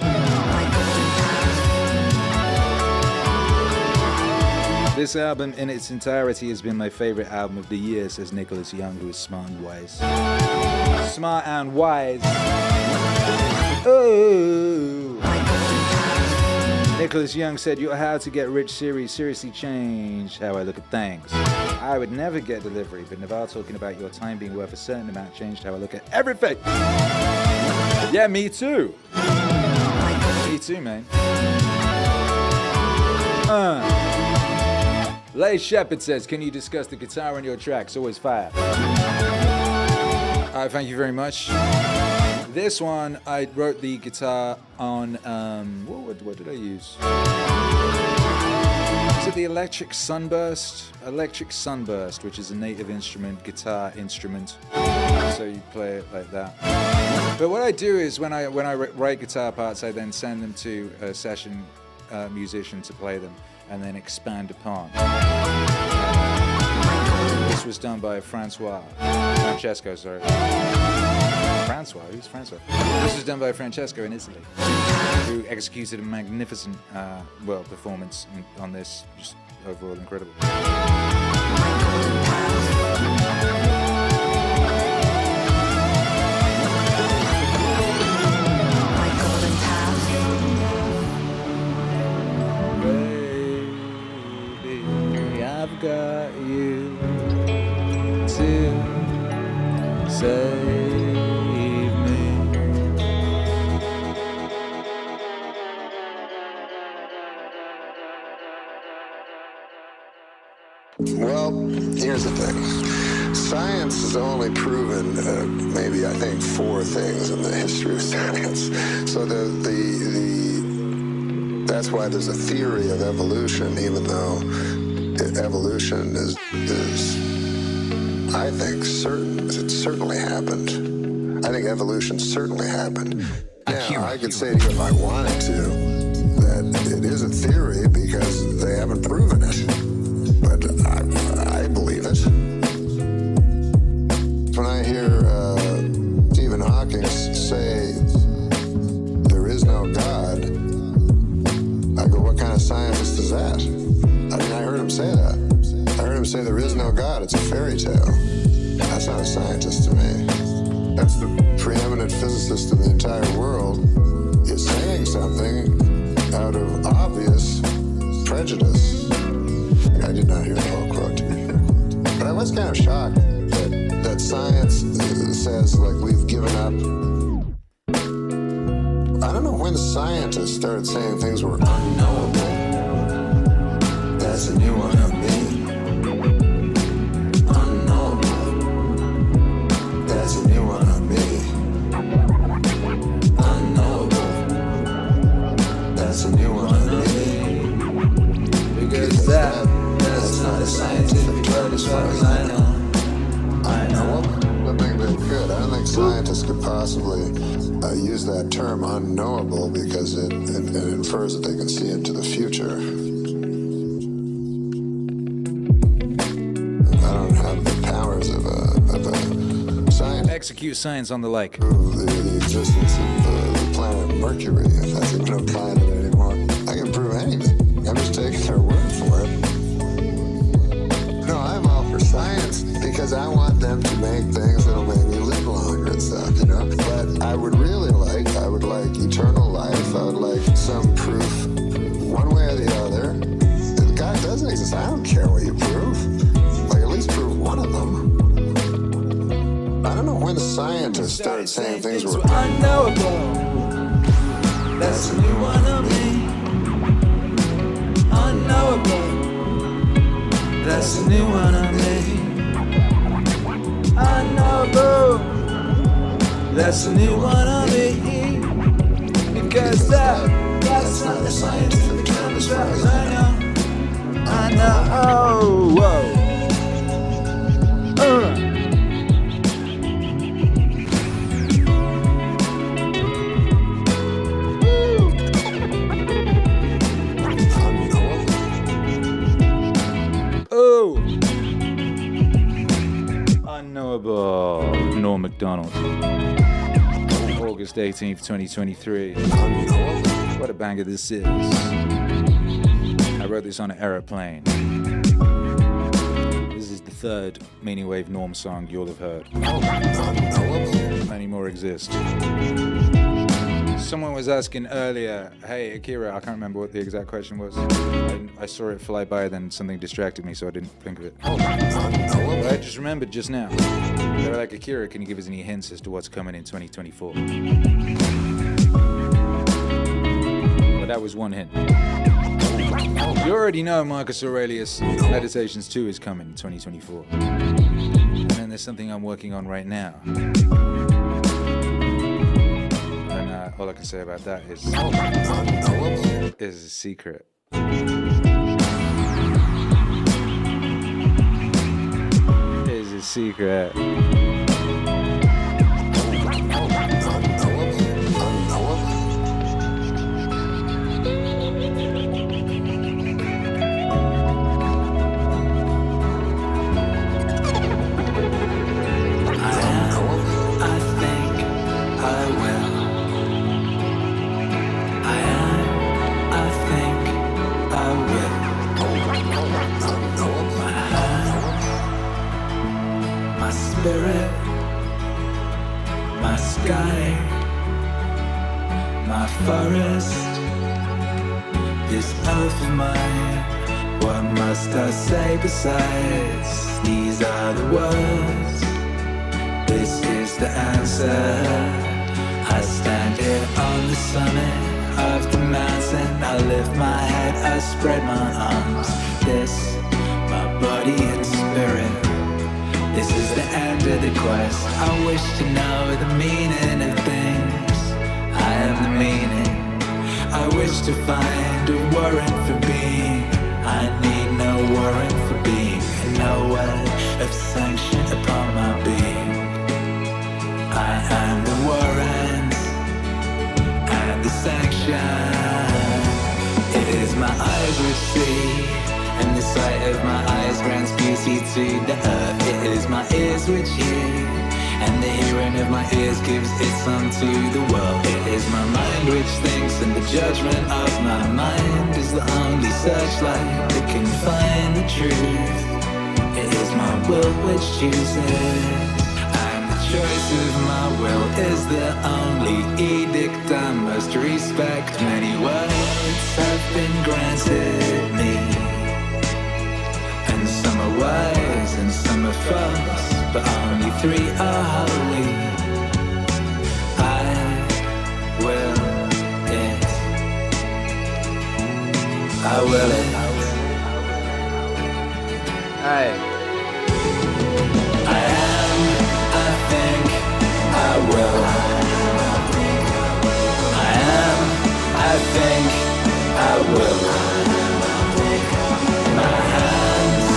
Speaker 1: This album in its entirety has been my favorite album of the year, says Nicholas Young, who is smart and wise. Smart and wise. Oh. Nicholas Young said, your How to Get Rich series seriously changed how I look at things. I would never get delivery, but Naval talking about your time being worth a certain amount changed how I look at everything. Yeah, me too. Me too, man. Leigh Shepherd says, can you discuss the guitar on your tracks? Always fire. Thank you very much. This one, I wrote the guitar on, what did I use? Is it the Electric Sunburst? Electric Sunburst, which is a native instrument, guitar instrument. So you play it like that. But what I do is when I write guitar parts, I then send them to a session musician to play them and then expand upon. This was done by Francesco, sorry. Francois? Who's Francois? This was done by Francesco in Italy, who executed a magnificent performance on this. Just overall incredible. Baby, I've got you to save me.
Speaker 10: Well, here's the thing. Science has only proven maybe, I think, 4 things in the history of science. So that's why there's a theory of evolution, even though evolution is I think it certainly happened. I think evolution certainly happened. Now, I could say to you if I wanted to that it is a theory because they haven't proven it. But I believe it. When I hear fairy tale. That's not a scientist to me. That's the preeminent physicist in the entire world is saying something out of obvious prejudice. I did not hear the whole quote, to be fair. But I was kind of shocked that science says, like, we've given up. I don't know when scientists started saying things were unknowable. That's a new one on me. Unknowable. That's a new one on me. Unknowable. That's a new one on me. Because that's not a scientific word as far as I know. I know. I think they could. I don't think scientists could possibly use that term unknowable because it infers that they can see into the future. I don't have the powers of a scientist.
Speaker 1: Execute science on the like.
Speaker 10: Prove the existence of the planet Mercury, if that's even a planet anymore. I can prove anything. I'm just taking their word for it. No, I'm all for science because I want them to make things that'll make me live longer and stuff, you know? But I would like eternal life. I would like some proof, one way or the other, that God doesn't exist. I don't care what you prove. Like, at least prove one of them. I don't know when the scientists started saying things were
Speaker 8: unknowable. That's a new one on me. Unknowable. That's a new one on me. Unknowable. That's a new one on me. Because that's not the scientific term as far as I know. I know. Oh, whoa.
Speaker 1: Oh! Unknowable. Norm Macdonald. August 18th, 2023. What a banger this is. I wrote this on an aeroplane. This is the third MEANINGWAVE Norm song you'll have heard. Many more exist. Someone was asking earlier, hey Akira, I can't remember what the exact question was. I saw it fly by, then something distracted me, so I didn't think of it. But I just remembered just now. They were like, Akira, can you give us any hints as to what's coming in 2024? Well, that was one hint. You already know Marcus Aurelius' Meditations 2 is coming in 2024. And then there's something I'm working on right now. All I can say about that is a secret. Is a secret.
Speaker 8: Spirit, my sky, my forest, this earth of mine. What must I say besides? These are the words, this is the answer. I stand here on the summit of the mountain. I lift my head, I spread my arms. This, my body and spirit. This is the end of the quest. I wish to know the meaning of things. I am the meaning. I wish to find a warrant for being. I need no warrant for being. And no word of sanction upon my being. I am the warrant and the sanction. It is my eyes which see, and the sight of my eyes grants beauty to the earth. It is my ears which hear, and the hearing of my ears gives its song to the world. It is my mind which thinks, and the judgment of my mind is the only searchlight that can find the truth. It is my will which chooses. And the choice of my will is the only edict I must respect. Many words have been granted me, and some are wise and some are false, but only 3 are holy. I will it. I will it.
Speaker 1: Aye.
Speaker 8: I am, I think, I will. I am, I think, I will. My hands,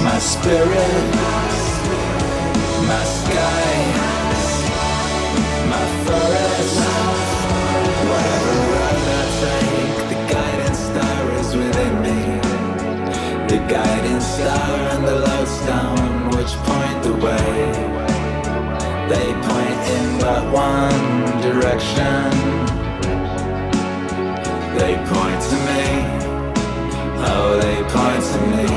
Speaker 8: my spirit, my sky, my forest. Whatever road I take, the guiding star is within me. The guiding star and the lodestone which point the way. They point in but one direction. They point to me. Oh, they point to me.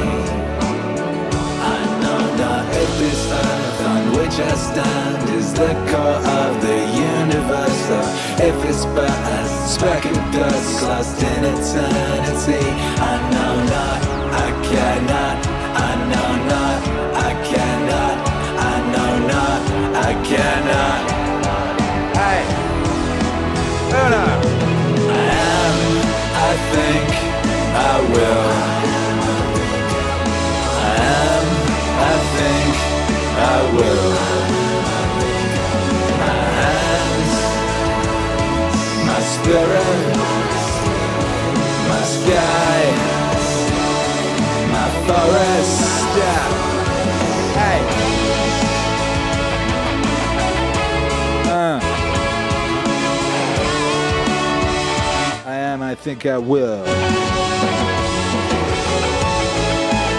Speaker 8: I know not if this earth on which I stand is the core of the universe, or if it's but a speck of dust lost in eternity. I know not, I cannot, I know not, I cannot, I know not, I cannot.
Speaker 1: Hey, Luna.
Speaker 8: I am, I think, I will. I am, I think, I will. My hands, my spirit, my sky, my forest.
Speaker 1: Hey. I am, I think I will.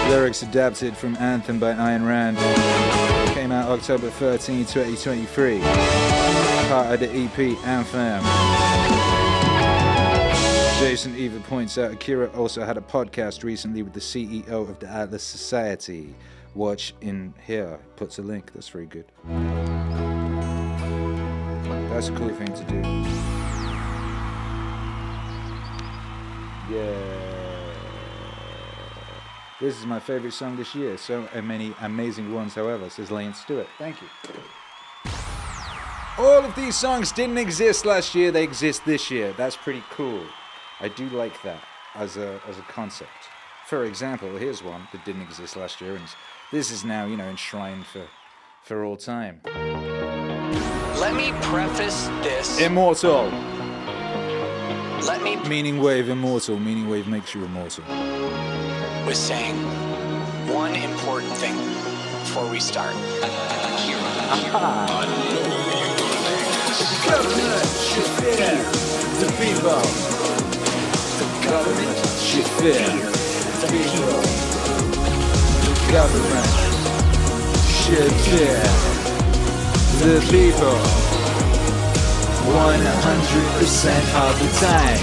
Speaker 1: Lyrics adapted from Anthem by Ayn Rand. Came out October 13, 2023. Part of the EP Anthem. Jason Eva points out Akira also had a podcast recently with the CEO of the Atlas Society. Watch in here. Puts a link. That's very good. That's a cool thing to do. Yeah. This is my favorite song this year. So many amazing ones, however, says Lane Stewart. Thank you. All of these songs didn't exist last year. They exist this year. That's pretty cool. I do like that as a concept. For example, here's one that didn't exist last year, and this is now, enshrined for all time.
Speaker 11: Let me preface this.
Speaker 1: Immortal.
Speaker 11: Let me.
Speaker 1: MEANINGWAVE immortal. MEANINGWAVE makes you immortal.
Speaker 11: Was saying one important thing before we start.
Speaker 8: The government should fear the people. The government should fear the people. The government should fear the people. 100% of the time.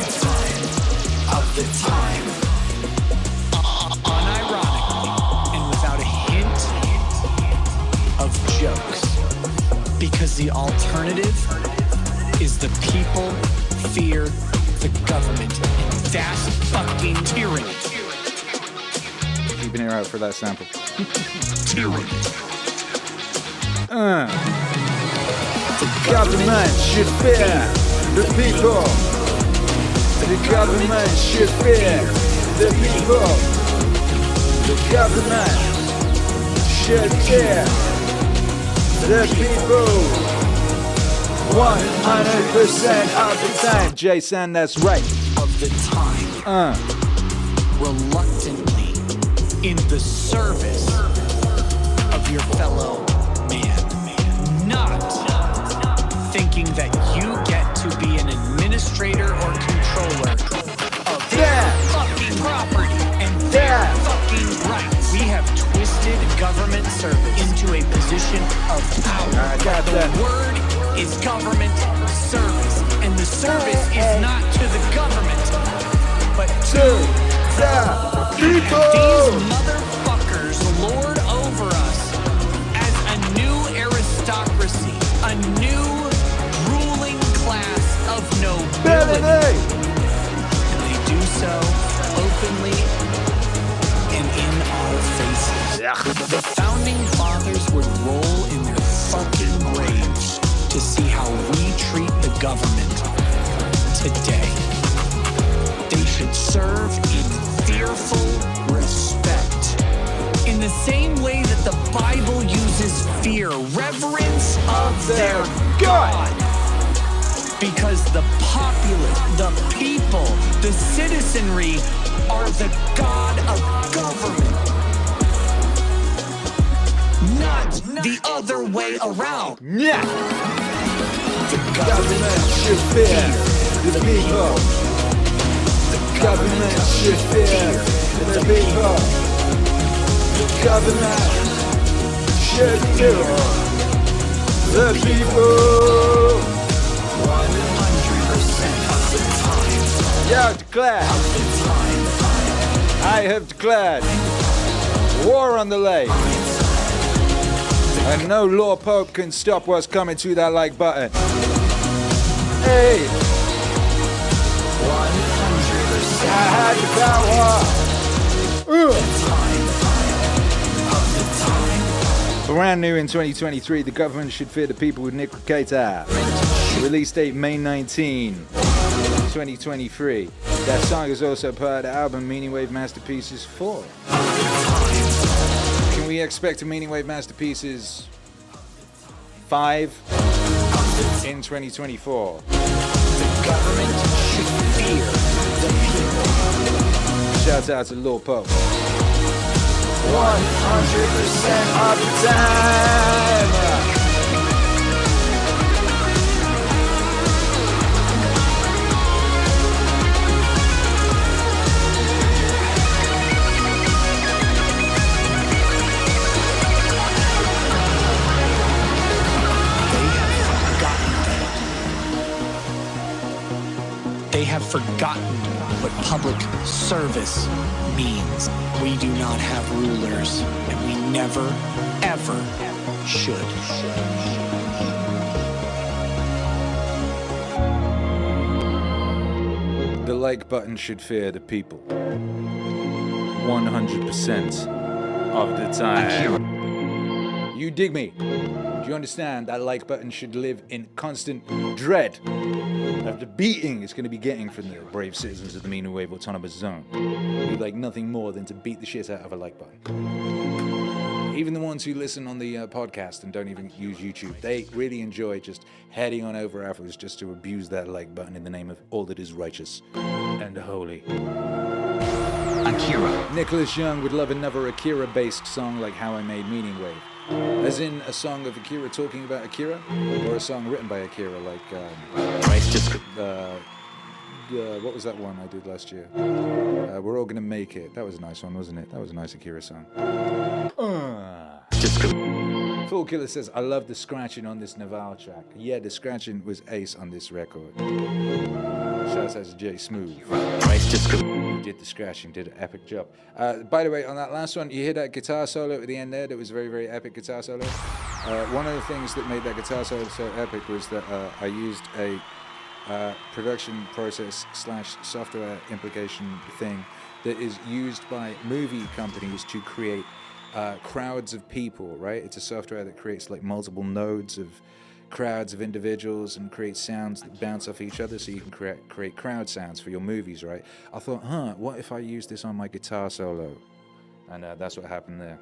Speaker 6: Of the time. Unironically, and without a hint of jokes. Because the alternative is the people fear the government. And that's fucking tyranny.
Speaker 1: Keep an ear out for that sample.
Speaker 6: Tyranny.
Speaker 1: The government should fear the people. The government should fear the people. The government should fear the people. 100% of the time. Jason, that's right.
Speaker 6: Of the time. Reluctantly in the service of your fellow man. Not thinking that you get to be an administrator or controller of their fucking property and their fucking rights. We have twisted government service into a position of power. The word is government service, and the service is not to the government, but to the people. These motherfuckers
Speaker 12: lord over us as a new aristocracy, a new ruling class of nobility. And they do so openly and in our faces. The founding fathers would roll in their fucking graves to see how we treat the government today. They should serve in fearful respect. In the same way that the Bible uses fear, reverence of their God. Because the populace, the people, the citizenry are the God of government. Not the other way around.
Speaker 1: Yeah.
Speaker 8: The government should fear the people. The government should fear the people. The government should fear the people. 100% of the time.
Speaker 1: Yeah, declare. I have declared war on the lake. And no law pope can stop what's coming to that like button. Hey!
Speaker 8: 100%
Speaker 1: I had the power! Brand new in 2023, the government should fear the people with Rekieta. Release date May 19, 2023. That song is also part of the album MEANINGWAVE Masterpieces 4. Can we expect a MEANINGWAVE Masterpieces 5 in 2024?
Speaker 12: Government should fear the people.
Speaker 1: Shout out to Lil Pope.
Speaker 8: 100% of the time.
Speaker 12: They have forgotten what public service means. We do not have rulers, and we never, ever should.
Speaker 1: The like button should fear the people. 100% of the time. You dig me? Do you understand that like button should live in constant dread of the beating it's going to be getting from the brave citizens of the MEANINGWAVE Autonomous Zone? We'd like nothing more than to beat the shit out of a like button. Even the ones who listen on the podcast and don't even use YouTube, they really enjoy just heading on over afterwards just to abuse that like button in the name of all that is righteous and holy.
Speaker 9: Akira.
Speaker 1: Nicholas Young would love another Akira-based song like How I Made Meaningwave. As in a song of Akira talking about Akira, or a song written by Akira, like what was that one I did last year? We're All Gonna Make It. That was a nice one, wasn't it? That was a nice Akira song. Full Killer says, I love the scratching on this Naval track. Yeah, the scratching was ace on this record. Shouts out to Jay Smooth. He did the scratching, did an epic job. By the way, on that last one, you hear that guitar solo at the end there? That was a very, very epic guitar solo. One of the things that made that guitar solo so epic was that I used a production process / software implication thing that is used by movie companies to create crowds of people, right? It's a software that creates like multiple nodes of crowds of individuals and creates sounds that bounce off each other, so you can create crowd sounds for your movies, right? I thought, what if I use this on my guitar solo? And that's what happened there.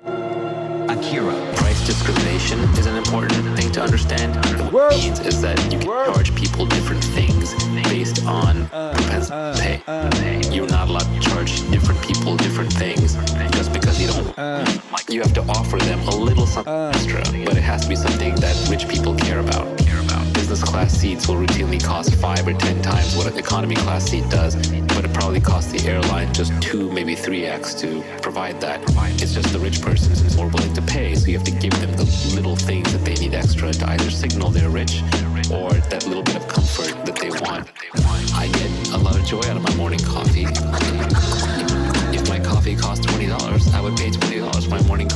Speaker 9: Akira, price discrimination is an important thing to understand. What it means is that you can charge people different things based on propensity to pay. You're not allowed to charge different people different things just because you don't. You have to offer them a little something extra, but it has to be something that rich people care about. Business class seats will routinely cost 5 or 10 times what an economy class seat does, but it probably costs the airline just 2, maybe 3x to provide that. It's just the rich person is more willing to pay, so you have to give them the little things that they need extra to either signal they're rich or that little bit of comfort that they want. I get a lot of joy out of my morning coffee. If my coffee costs $20, I would pay $20 for my morning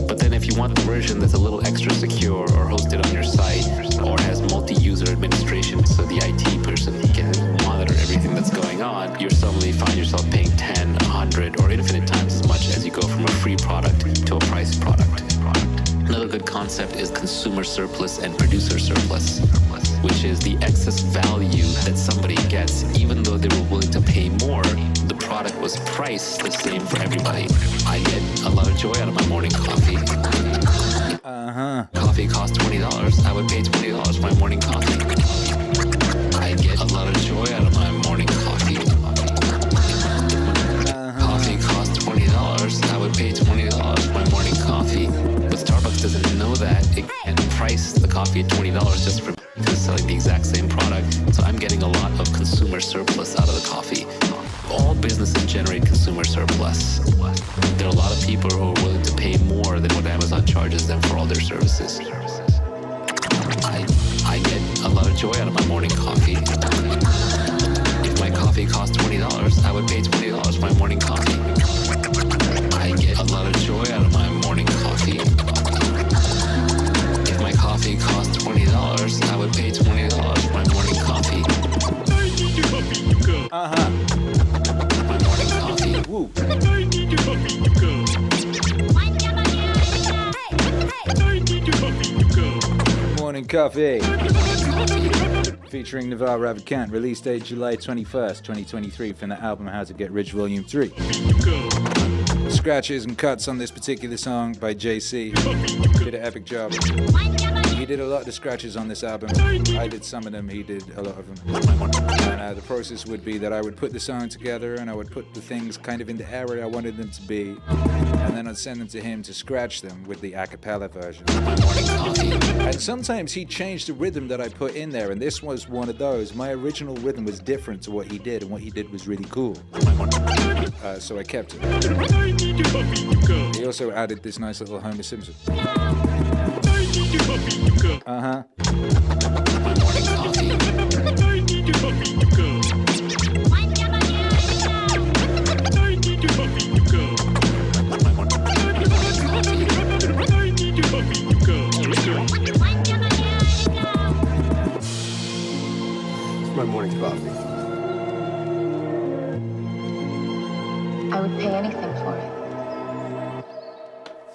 Speaker 9: But then if you want the version that's a little extra secure or hosted on your site or has multi-user administration so the IT person can monitor everything that's going on, you suddenly find yourself paying 10, 100, or infinite times as much as you go from a free product to a priced product. Another good concept is consumer surplus and producer surplus, which is the excess value that somebody gets even though they were willing to pay more. The product was priced the same for everybody. I get a lot of joy out of my morning coffee. Coffee costs $20. I would pay $20 for my morning coffee. I get a lot of joy out of my morning coffee. Coffee costs $20. I would pay $20 for my morning coffee. But Starbucks doesn't know that. It can price the coffee at $20 just for selling the exact same product. So I'm getting a lot of consumer surplus out of the coffee. All businesses generate consumer surplus. There are a lot of people who are willing to pay more than what Amazon charges them for all their services. I get a lot of joy out of my morning coffee. If my coffee costs $20, I would pay $20 for my morning coffee. I get a lot of joy out of my morning coffee. If my coffee costs $20, I would pay $20 for my morning coffee. My morning coffee.
Speaker 1: Woo.
Speaker 5: I need your coffee to go.
Speaker 1: Morning Coffee. Featuring Naval, Ravikant. Release date July 21st, 2023 from the album How to Get Rich Volume 3. Scratches and cuts on this particular song by JC. Did an epic job. He did a lot of the scratches on this album. I did some of them, he did a lot of them. And the process would be that I would put the song together and I would put the things kind of in the area I wanted them to be. And then I'd send them to him to scratch them with the a cappella version. And sometimes he changed the rhythm that I put in there, and this was one of those. My original rhythm was different to what he did, and what he did was really cool. So I kept it. He also added this nice little Homer Simpson.
Speaker 13: My morning coffee.
Speaker 2: I would pay anything for it.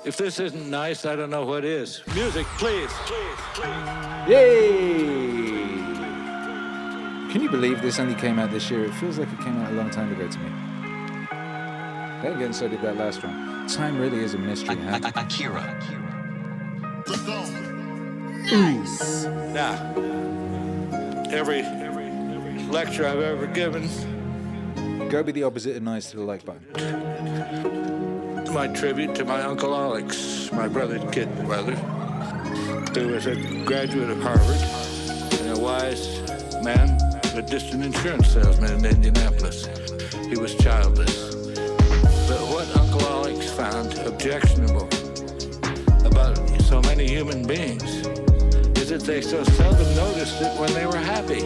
Speaker 14: If this isn't nice, I don't know what is. Music, please.
Speaker 1: Yay! Can you believe this only came out this year? It feels like it came out a long time ago to me. Then again, so did that last one. Time really is a mystery, huh?
Speaker 11: Akira.
Speaker 14: Nice. Now, every lecture I've ever given.
Speaker 1: Go be the opposite of nice to the like button.
Speaker 14: My tribute to my Uncle Alex, my brother's kid brother, who was a graduate of Harvard and a wise man, a distant insurance salesman in Indianapolis. He was childless. But what Uncle Alex found objectionable about so many human beings is that they so seldom noticed it when they were happy.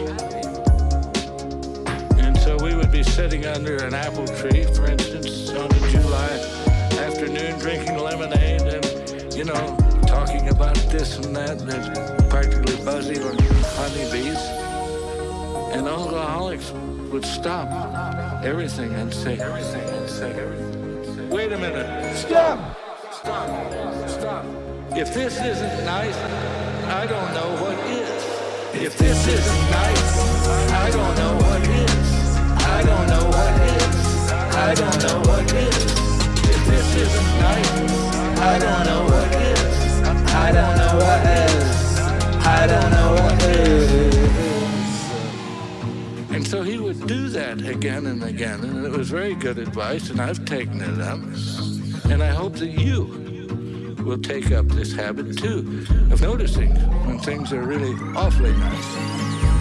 Speaker 14: And so we would be sitting under an apple tree, for instance, on a July afternoon drinking lemonade and, talking about this and that. There's practically buzzy like honeybees. And Uncle Alex would stop everything and say, wait a minute, stop. If this isn't nice, I don't know what is. If this isn't nice, I don't know what is. I don't know what is. I don't know what is. If this isn't nice, I don't know what is. I don't know what is. I don't know what is. And so he would do that again and again, and it was very good advice, and I've taken it up. And I hope that you will take up this habit too, of noticing when things are really awfully nice,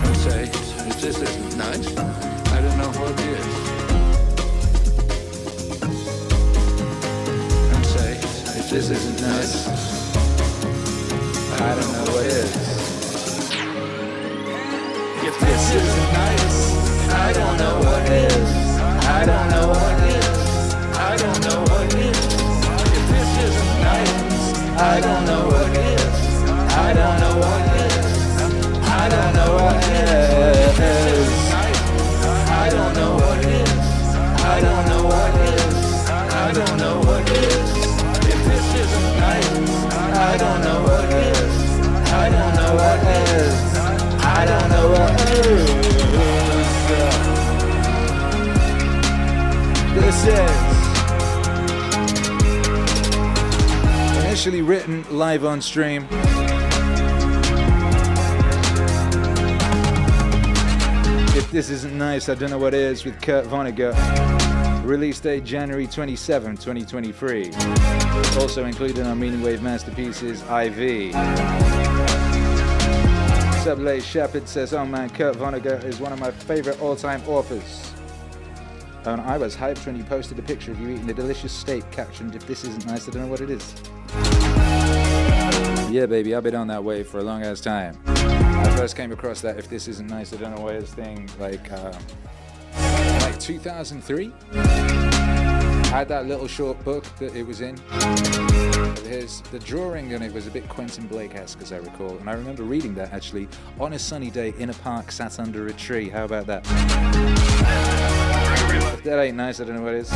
Speaker 14: and say, if this isn't nice, I don't know what is. And say, if this isn't nice, I don't know what is. If this isn't nice, I don't know what is. I don't know what is. I
Speaker 8: don't know what is. If this isn't nice, I don't know what is. I don't know what is. I don't know what is. I don't know what is. I don't know what is. I don't know what is. If this isn't nice, I don't know what is. I don't know what is. I don't know what is. This is
Speaker 1: initially written live on stream. If this isn't nice, I don't know what is, with Kurt Vonnegut. Release date January 27, 2023. Also included on Meaningwave Masterpieces IV. Sublay Shepherd says, oh man, Kurt Vonnegut is one of my favorite all-time authors. And I was hyped when you posted a picture of you eating a delicious steak captioned, if this isn't nice, I don't know what it is. Yeah, baby, I've been on that wave for a long ass time. I first came across that if this isn't nice, I don't know what it is thing, like 2003. I had that little short book that it was in. The drawing on it was a bit Quentin Blake-esque, as I recall, and I remember reading that actually on a sunny day in a park, sat under a tree. How about that? If that ain't nice, I don't know what it is.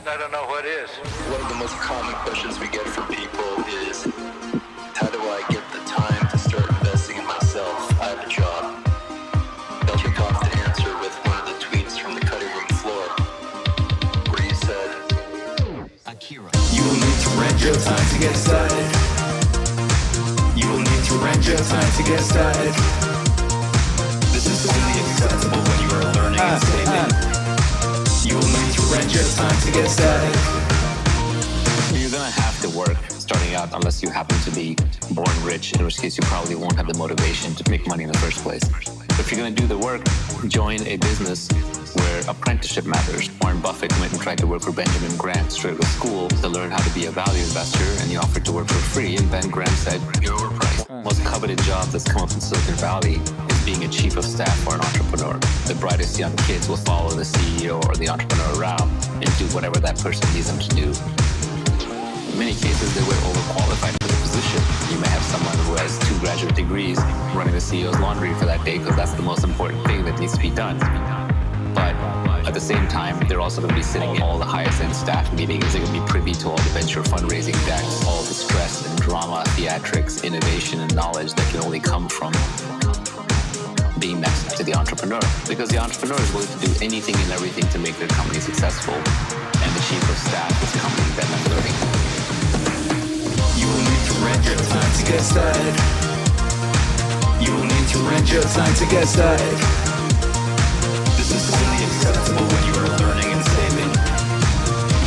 Speaker 14: I don't know what is.
Speaker 9: One of the most common questions we get from people is, how do I get the time to start investing in myself? I have a job. They'll kick off the answer with one of the tweets from the cutting room floor, where you said,
Speaker 8: Akira. You will need to rent your time to get started. You will need to rent your time to get started. This is only acceptable when you are learning and saving. You will need to rent your time to get started.
Speaker 15: You're gonna have to work starting out unless you happen to be born rich, in which case you probably won't have the motivation to make money in the first place. But if you're gonna do the work, join a business where apprenticeship matters. Warren Buffett went and tried to work for Benjamin Grant straight out of school to learn how to be a value investor, and he offered to work for free, and Ben Grant said, you're overpriced. Most coveted job that's come up in Silicon Valley is being a chief of staff for an entrepreneur. The brightest young kids will follow the CEO or the entrepreneur around and do whatever that person needs them to do. In many cases, they were overqualified for the position. You may have someone who has 2 graduate degrees running the CEO's laundry for that day because that's the most important thing that needs to be done. But at the same time, they're also going to be sitting in all the highest end staff meetings. They're going to be privy to all the venture fundraising decks, all the stress and drama, theatrics, innovation, and knowledge that can only come from being next to the entrepreneur. Because the entrepreneur is willing to do anything and everything to make their company successful. And the chief of staff is coming to them and learning.
Speaker 8: You will need to rent your time to get started. You will need to rent your time to get started. This is only acceptable when you are learning and saving.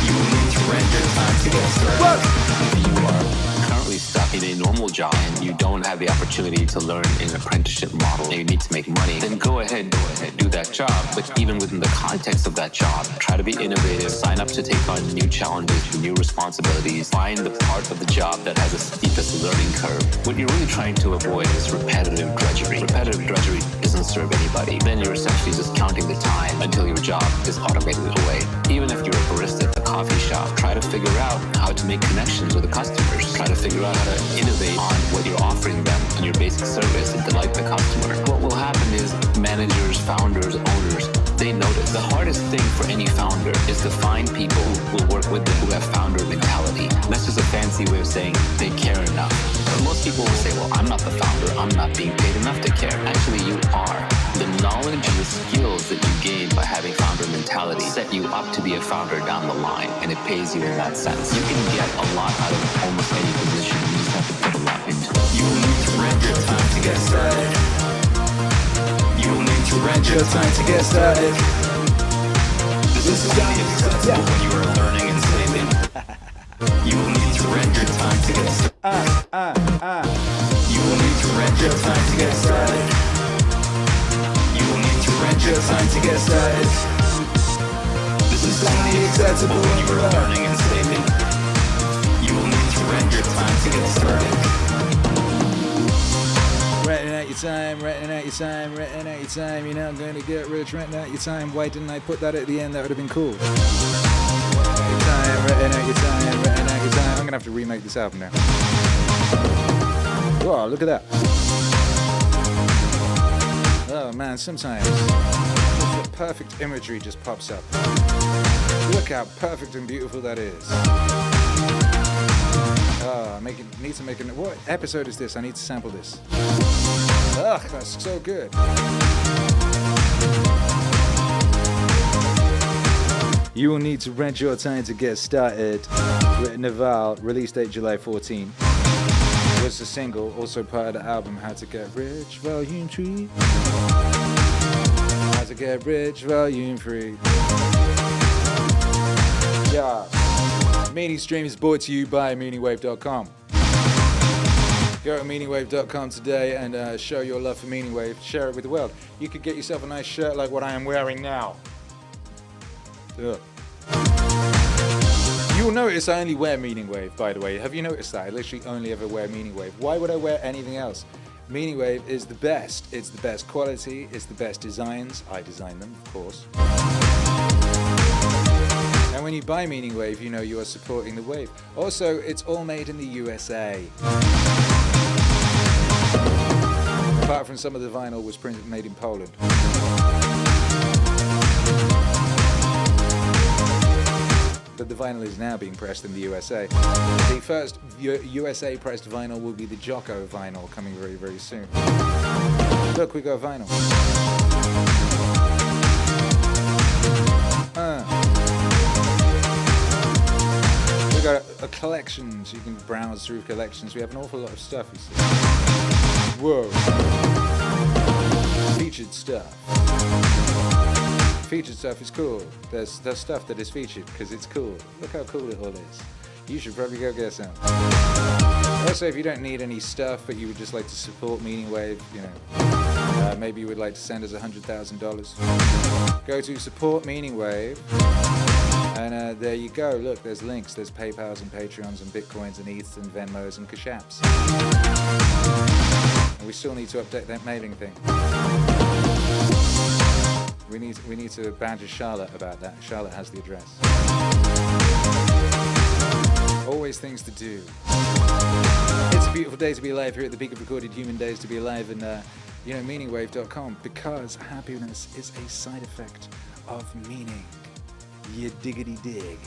Speaker 8: You will need to rent your time to get started.
Speaker 15: If you are currently stuck in a normal job and you don't have the opportunity to learn in an apprenticeship model and you need to make money, then go ahead, do that job. But even within the context of that job, try to be innovative, sign up to take on new challenges, new responsibilities, find the part of the job that has the steepest learning curve. What you're really trying to avoid is repetitive drudgery. Repetitive drudgery doesn't serve anybody. Then you're essentially just counting the time until your job is automated away. Even if you're a barista at the coffee shop, try to figure out how to make connections with the customers. Try to figure out how to innovate on what you're offering them in your basic service and delight the customer. What will happen is managers, founders, owners, they notice. The hardest thing for any founder is to find people who will work with them who have founder mentality. That's just a fancy way of saying they care enough. But most people will say, well, I'm not the founder, I'm not being paid enough to care. Actually, you are. The knowledge and the skills that you gain by having founder mentality set you up to be a founder down the line, and it pays you in that sense. You can get a lot out of almost any position. You just have to put a lot into it.
Speaker 8: You will need to rent your time to get started. You will need to rent your time to get started. This is only acceptable when you are learning and saving. You will need to rent your time to get started. You will need to rent your time to get started. You will need to rent your time to get started. This is only acceptable when you are learning and saving. You will need to rent your time to get started.
Speaker 1: Renting out your time, renting out your time, renting out your time. You're not going to get rich renting out your time. Why didn't I put that at the end? That would have been cool. Renting out your time, renting out your time. I'm going to have to remake this album now. Whoa, look at that. Oh man, sometimes the perfect imagery just pops up. Look how perfect and beautiful that is. Oh, need to make it. What episode is this? I need to sample this. Ugh, that's so good. You will need to rent your time to get started. With Naval, release date July 14. Was the single, also part of the album How to Get Rich Volume 3. How to Get Rich Volume 3. Yeah. Meaningstream is brought to you by MEANINGWAVE.com. Go to MEANINGWAVE.com today and show your love for Meaningwave. Share it with the world. You could get yourself a nice shirt like what I am wearing now. Ugh. You'll notice I only wear Meaningwave, by the way. Have you noticed that? I literally only ever wear Meaningwave. Why would I wear anything else? Meaningwave is the best. It's the best quality. It's the best designs. I design them, of course. And when you buy Meaningwave, you know you are supporting the wave. Also, it's all made in the USA. Apart from some of the vinyl was made in Poland. But the vinyl is now being pressed in the USA. The first USA pressed vinyl will be the Jocko vinyl coming very, very soon. Look, we got vinyl. We got a collection, so you can browse through collections. We have an awful lot of stuff, you see. Whoa. Featured stuff. Featured stuff is cool. There's stuff that is featured because it's cool. Look how cool it all is. You should probably go get some. Also, if you don't need any stuff, but you would just like to support Meaningwave, you know, maybe you would like to send us $100,000. Go to support Meaningwave, and there you go. Look, there's links. There's PayPals and Patreons and Bitcoins and ETHs and Venmos and Cash Apps. And we still need to update that mailing thing. We need to badger Charlotte about that. Charlotte has the address. Always things to do. It's a beautiful day to be alive here at the peak of recorded human days to be alive, and meaningwave.com, because happiness is a side effect of meaning. You diggity dig.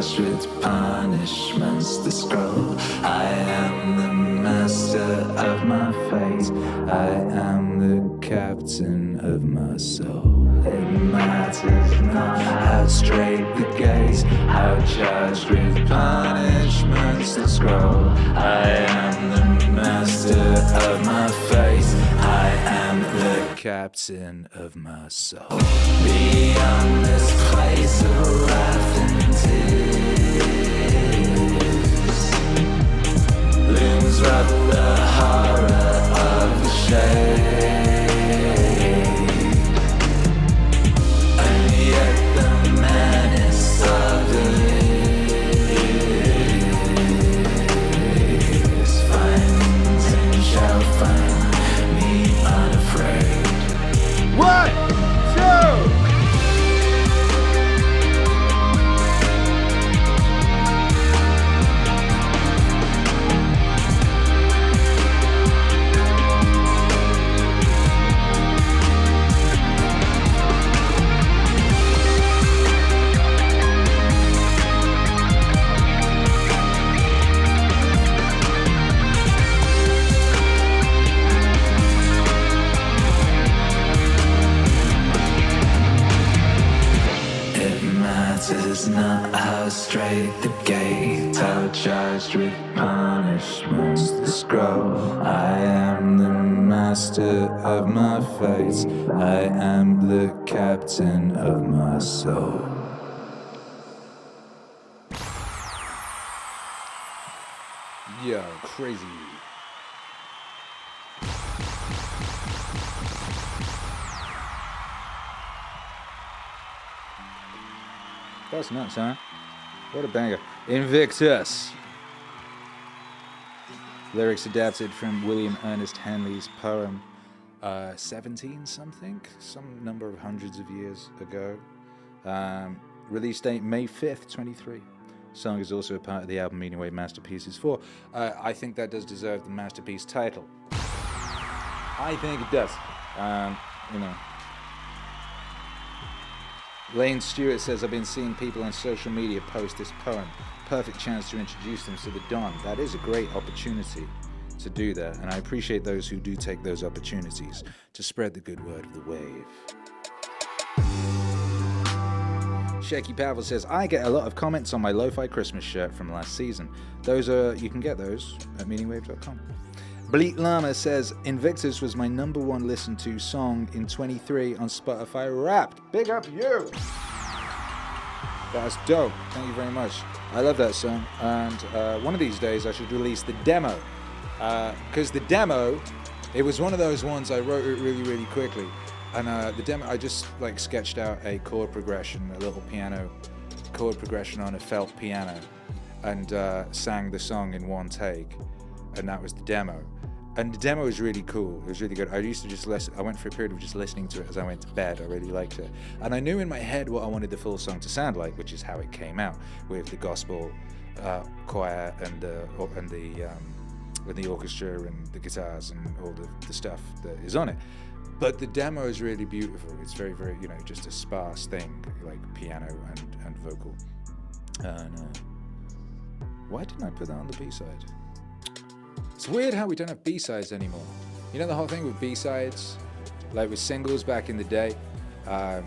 Speaker 8: charged with punishments. The scroll. I am the master of my fate. I am the captain of my soul. It matters not how straight the gaze, how charged with punishments. The scroll. I am the master of my fate. I am the captain of my soul. Beyond this place of wrath and tears looms up the horror of the shade. And yet the menace of it is finds and shall find me unafraid.
Speaker 1: 1, 2.
Speaker 8: Matters not how straight the gate, how charged with punishments. The scroll. I am the master of my fate. I am the captain of my soul.
Speaker 1: Yo, crazy. That's nuts, huh? What a banger. Invictus. Lyrics adapted from William Ernest Henley's poem 17 something, some number of hundreds of years ago. Release date May 5th, 23. Song is also a part of the album Meaningwave Masterpieces 4. I think that does deserve the masterpiece title. I think it does. You know. Lane Stewart says, I've been seeing people on social media post this poem. Perfect chance to introduce them to the Don. That is a great opportunity to do that, and I appreciate those who do take those opportunities to spread the good word of the wave. Shecky Pavel says, I get a lot of comments on my Lo-Fi Christmas shirt from last season. You can get those at meaningwave.com. Bleat Llama says, Invictus was my #1 listened to song in 23 on Spotify Wrapped. Big up you! That's dope. Thank you very much. I love that song. And one of these days I should release the demo. Because the demo, it was one of those ones I wrote it really, really quickly. And the demo, I just like sketched out a chord progression, a little piano chord progression on a felt piano, and sang the song in one take. And that was the demo. And the demo was really cool. It was really good. I used to just listen. I went for a period of just listening to it as I went to bed. I really liked it. And I knew in my head what I wanted the full song to sound like, which is how it came out, with the gospel choir and the orchestra and the guitars and all the stuff that is on it. But the demo is really beautiful. It's very, very, just a sparse thing, like piano and vocal. And why didn't I put that on the B-side? It's weird how we don't have B-sides anymore. You know the whole thing with B-sides? Like with singles back in the day? At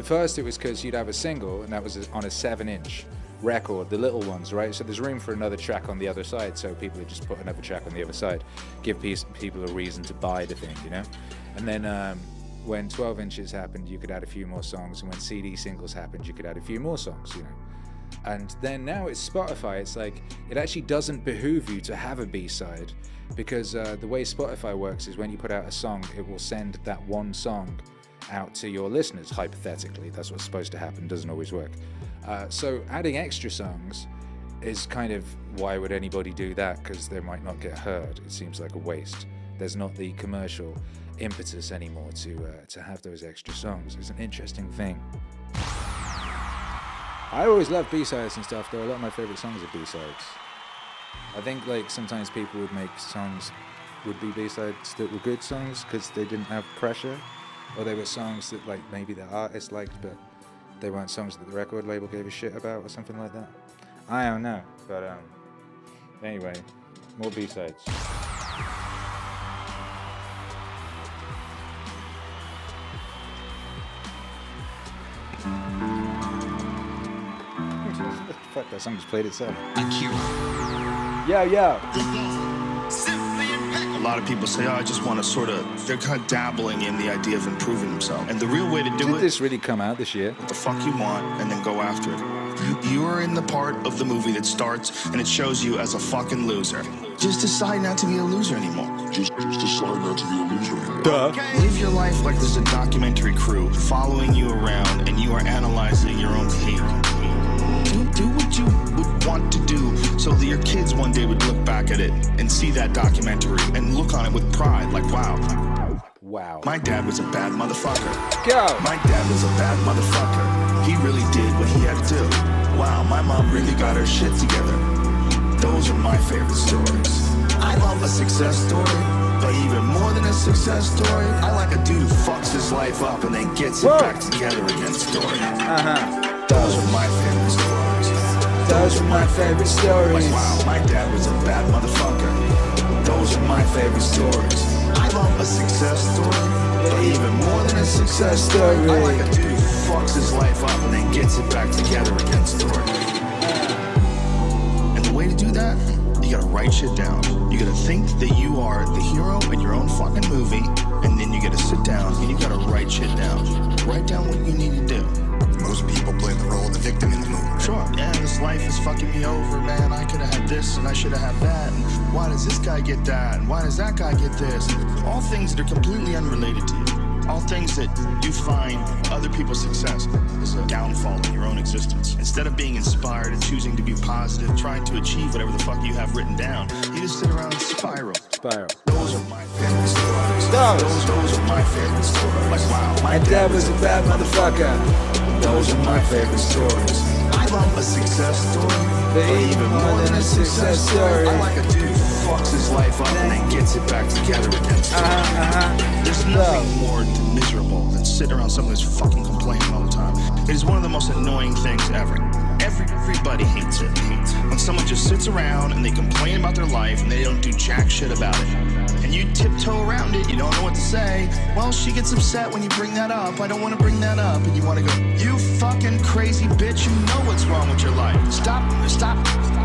Speaker 1: first it was because you'd have a single and that was on a 7-inch record, the little ones, right? So there's room for another track on the other side, so people would just put another track on the other side, give people a reason to buy the thing, And then when 12 inches happened, you could add a few more songs, and when CD singles happened, you could add a few more songs, And then now it's Spotify, it's like, it actually doesn't behoove you to have a B-side, because the way Spotify works is when you put out a song, it will send that one song out to your listeners, hypothetically. That's what's supposed to happen, doesn't always work. So adding extra songs is kind of, why would anybody do that? Because they might not get heard. It seems like a waste. There's not the commercial impetus anymore to have those extra songs. It's an interesting thing. I always love B-sides and stuff, though. A lot of my favorite songs are B-sides. I think like sometimes people would make songs would be B-sides that were good songs because they didn't have pressure, or they were songs that like maybe the artist liked, but they weren't songs that the record label gave a shit about or something like that. I don't know, but anyway, more B-sides. Fuck, that song just played itself.
Speaker 16: Akira.
Speaker 1: Yo.
Speaker 16: A lot of people say, oh, I just want to sort of, they're kind of dabbling in the idea of improving themselves. And the real way to do
Speaker 1: Did
Speaker 16: it,
Speaker 1: this really come out this year?
Speaker 16: what the fuck you want, and then go after it. You are in the part of the movie that starts and it shows you as a fucking loser. Just decide not to be a loser anymore.
Speaker 7: Just decide not to be a loser anymore.
Speaker 1: Duh.
Speaker 16: Live your life like there's a documentary crew following you around and you are analyzing your own behavior. Do what you would want to do so that your kids one day would look back at it and see that documentary and look on it with pride, like, wow.
Speaker 1: Wow.
Speaker 16: My dad was a bad motherfucker.
Speaker 1: Go.
Speaker 16: My dad was a bad motherfucker. He really did what he had to do. Wow, my mom really got her shit together. Those are my favorite stories. I love a success story, but even more than a success story, I like a dude who fucks his life up and then gets it back together again story. Those are my favorite stories.
Speaker 1: Those are my favorite stories.
Speaker 16: Like, wow, my dad was a bad motherfucker. Those are my favorite stories. I love a success story, but even more than a success story, I like a dude who fucks his life up and then gets it back together again story. And the way to do that, you gotta write shit down. You gotta think that you are the hero in your own fucking movie, and then you gotta sit down and you gotta write shit down. Write down what you need to do.
Speaker 10: Most people play the role of the victim in the movie.
Speaker 16: Sure. Yeah, this life is fucking me over, man. I could have had this and I should have had that. And why does this guy get that? And why does that guy get this? All things that are completely unrelated to you. All things that you find other people's success is a downfall in your own existence. Instead of being inspired and choosing to be positive, trying to achieve whatever the fuck you have written down, you just sit around and spiral. Those are my favorite stories. Those are my favorite stories. Like, wow, my dad was a bad motherfucker. Those are my favorite stories. I love a success story, but even more than a success story, I like a dude who fucks his life up and then gets it back together again. There's nothing more miserable than sitting around someone who's fucking complaining all the time. It is one of the most annoying things ever. Everybody hates it. When someone just sits around and they complain about their life and they don't do jack shit about it. And you tiptoe around it, you don't know what to say. Well, she gets upset when you bring that up. I don't want to bring that up. And you want to go, you fucking crazy bitch, you know what's wrong with your life. Stop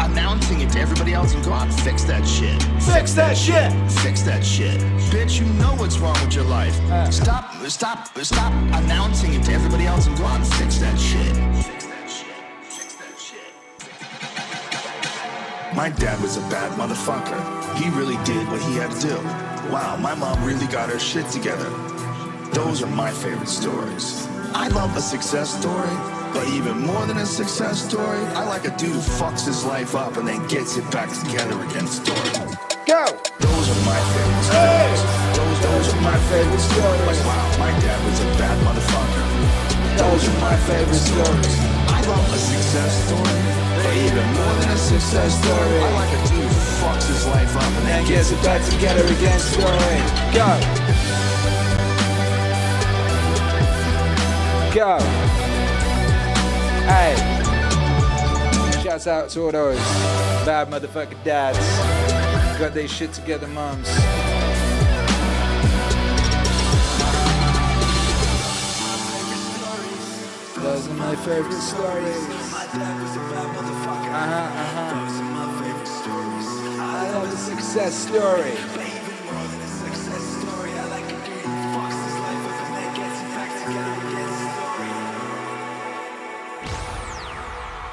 Speaker 16: announcing it to everybody else and go out and fix that shit. Fix that shit. Fix that shit. Bitch, you know what's wrong with your life. Stop announcing it to everybody else and go out and fix that shit. My dad was a bad motherfucker. He really did what he had to do. Wow, my mom really got her shit together. Those are my favorite stories. I love a success story, but even more than a success story, I like a dude who fucks his life up and then gets it back together again story.
Speaker 1: Go!
Speaker 16: Those are my favorite stories. Those are my favorite stories. Like, wow, my dad was a bad motherfucker. Those are my favorite stories. I love a success story, but even more than a success story, I like a dude who fucks his life up and then gets it back together again story.
Speaker 1: Go! Go! Hey! Shouts out to all those bad motherfucking dads. Got their shit together, mums. Those are my favorite stories. Those are my favorite stories. I love the success story.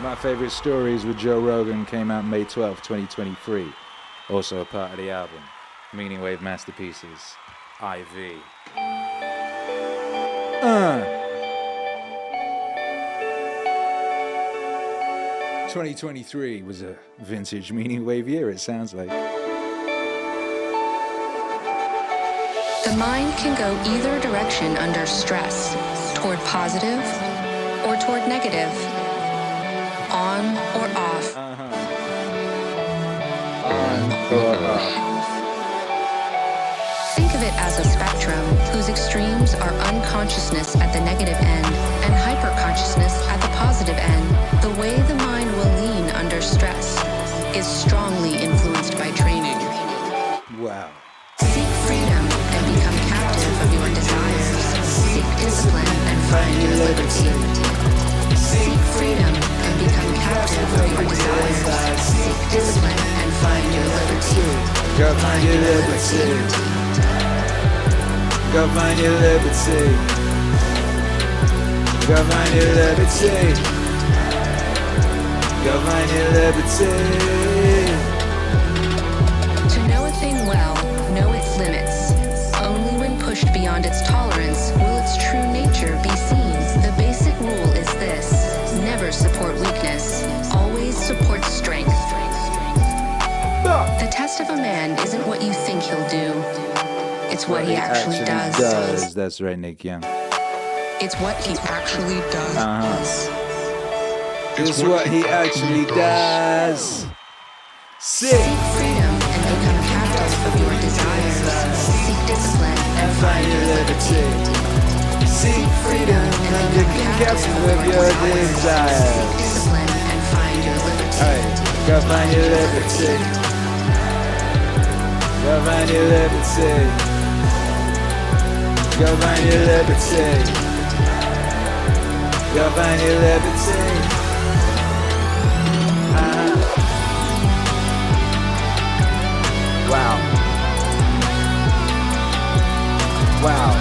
Speaker 1: My favorite stories with Joe Rogan came out May 12, 2023. Also a part of the album, Meaningwave Masterpieces, IV. 2023 was a vintage Meaningwave year, it sounds like.
Speaker 2: The mind can go either direction under stress, toward positive or toward negative, on or off.
Speaker 1: On or off.
Speaker 2: Think of it as as a spectrum whose extremes are unconsciousness at the negative end and hyperconsciousness at the positive end. The way the mind will lean under stress is strongly influenced by training.
Speaker 1: Wow.
Speaker 2: Seek freedom and become captive of your desires. Seek discipline and find your liberty. Seek freedom and become captive of your desires. Seek discipline and find your liberty.
Speaker 8: Go find your liberty. Go find your liberty. Go find your liberty. Go find your liberty.
Speaker 2: To know a thing well, know its limits. Only when pushed beyond its tolerance will its true nature be seen. The basic rule is this: never support weakness, always support strength. The test of a man isn't what you think he'll do. It's what he actually does.
Speaker 1: That's right, Nick Young.
Speaker 2: It's what he actually does.
Speaker 8: It's what he actually does.
Speaker 2: Seek freedom and become captive of your desires. Seek discipline and find your liberty.
Speaker 8: Seek freedom and become captive of your desires.
Speaker 2: Seek discipline and find your liberty.
Speaker 8: Alright, go find your liberty. Go find your liberty. Go find your liberty. Go find your liberty. Wow. Wow.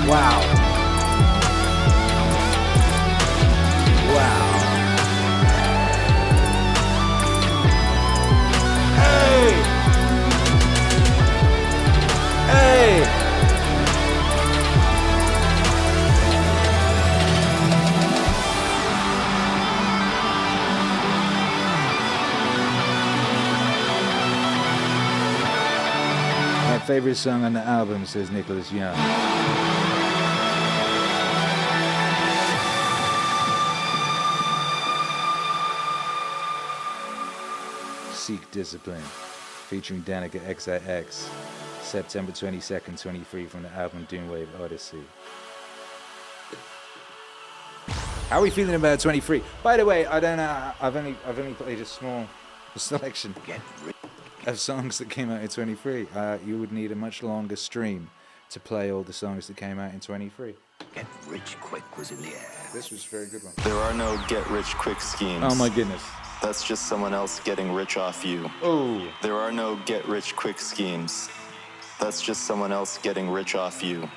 Speaker 8: Wow. Wow. Hey! Hey!
Speaker 1: My favorite song on the album, says Nicholas Young. Seek Discipline, featuring Danika XIX, September 22nd, 23 from the album Dune Wave Odyssey. How are we feeling about 23? By the way, I don't know. I've only played a small selection of songs that came out in 23. You would need a much longer stream to play all the songs that came out in 23.
Speaker 9: Get rich quick was in the air.
Speaker 1: This was a very good one.
Speaker 17: There are no get rich quick schemes.
Speaker 1: Oh my goodness.
Speaker 17: That's just someone else getting rich off you.
Speaker 1: Oh.
Speaker 17: There are no get rich quick schemes. That's just someone else getting rich off you.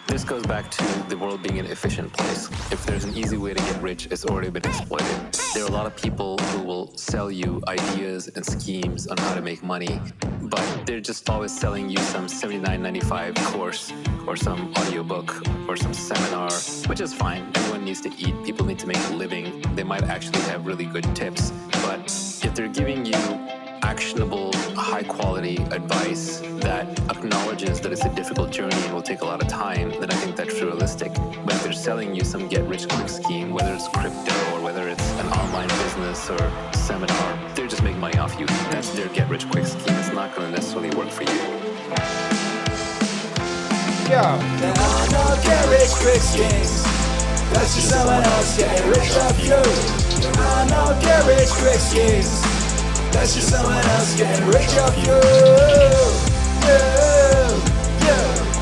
Speaker 15: This goes back to the world being an efficient place. If there's an easy way to get rich, it's already been exploited. There are a lot of people who will sell you ideas and schemes on how to make money, but they're just always selling you some $79.95 course or some audiobook or some seminar, which is fine. Everyone needs to eat. People need to make a living. They might actually have really good tips, but if they're giving you actionable, high-quality advice that acknowledges that it's a difficult journey and will take a lot of time, then I think that's realistic. But if they're selling you some get-rich-quick scheme, whether it's crypto or whether it's an online business or seminar, they're just making money off you. That's their get-rich-quick scheme. It's not going to necessarily work for you.
Speaker 8: Yo, there are no get-rich-quick schemes. That's just someone else getting rich off you. There are no get-rich-quick schemes. That's just someone else getting rich off you.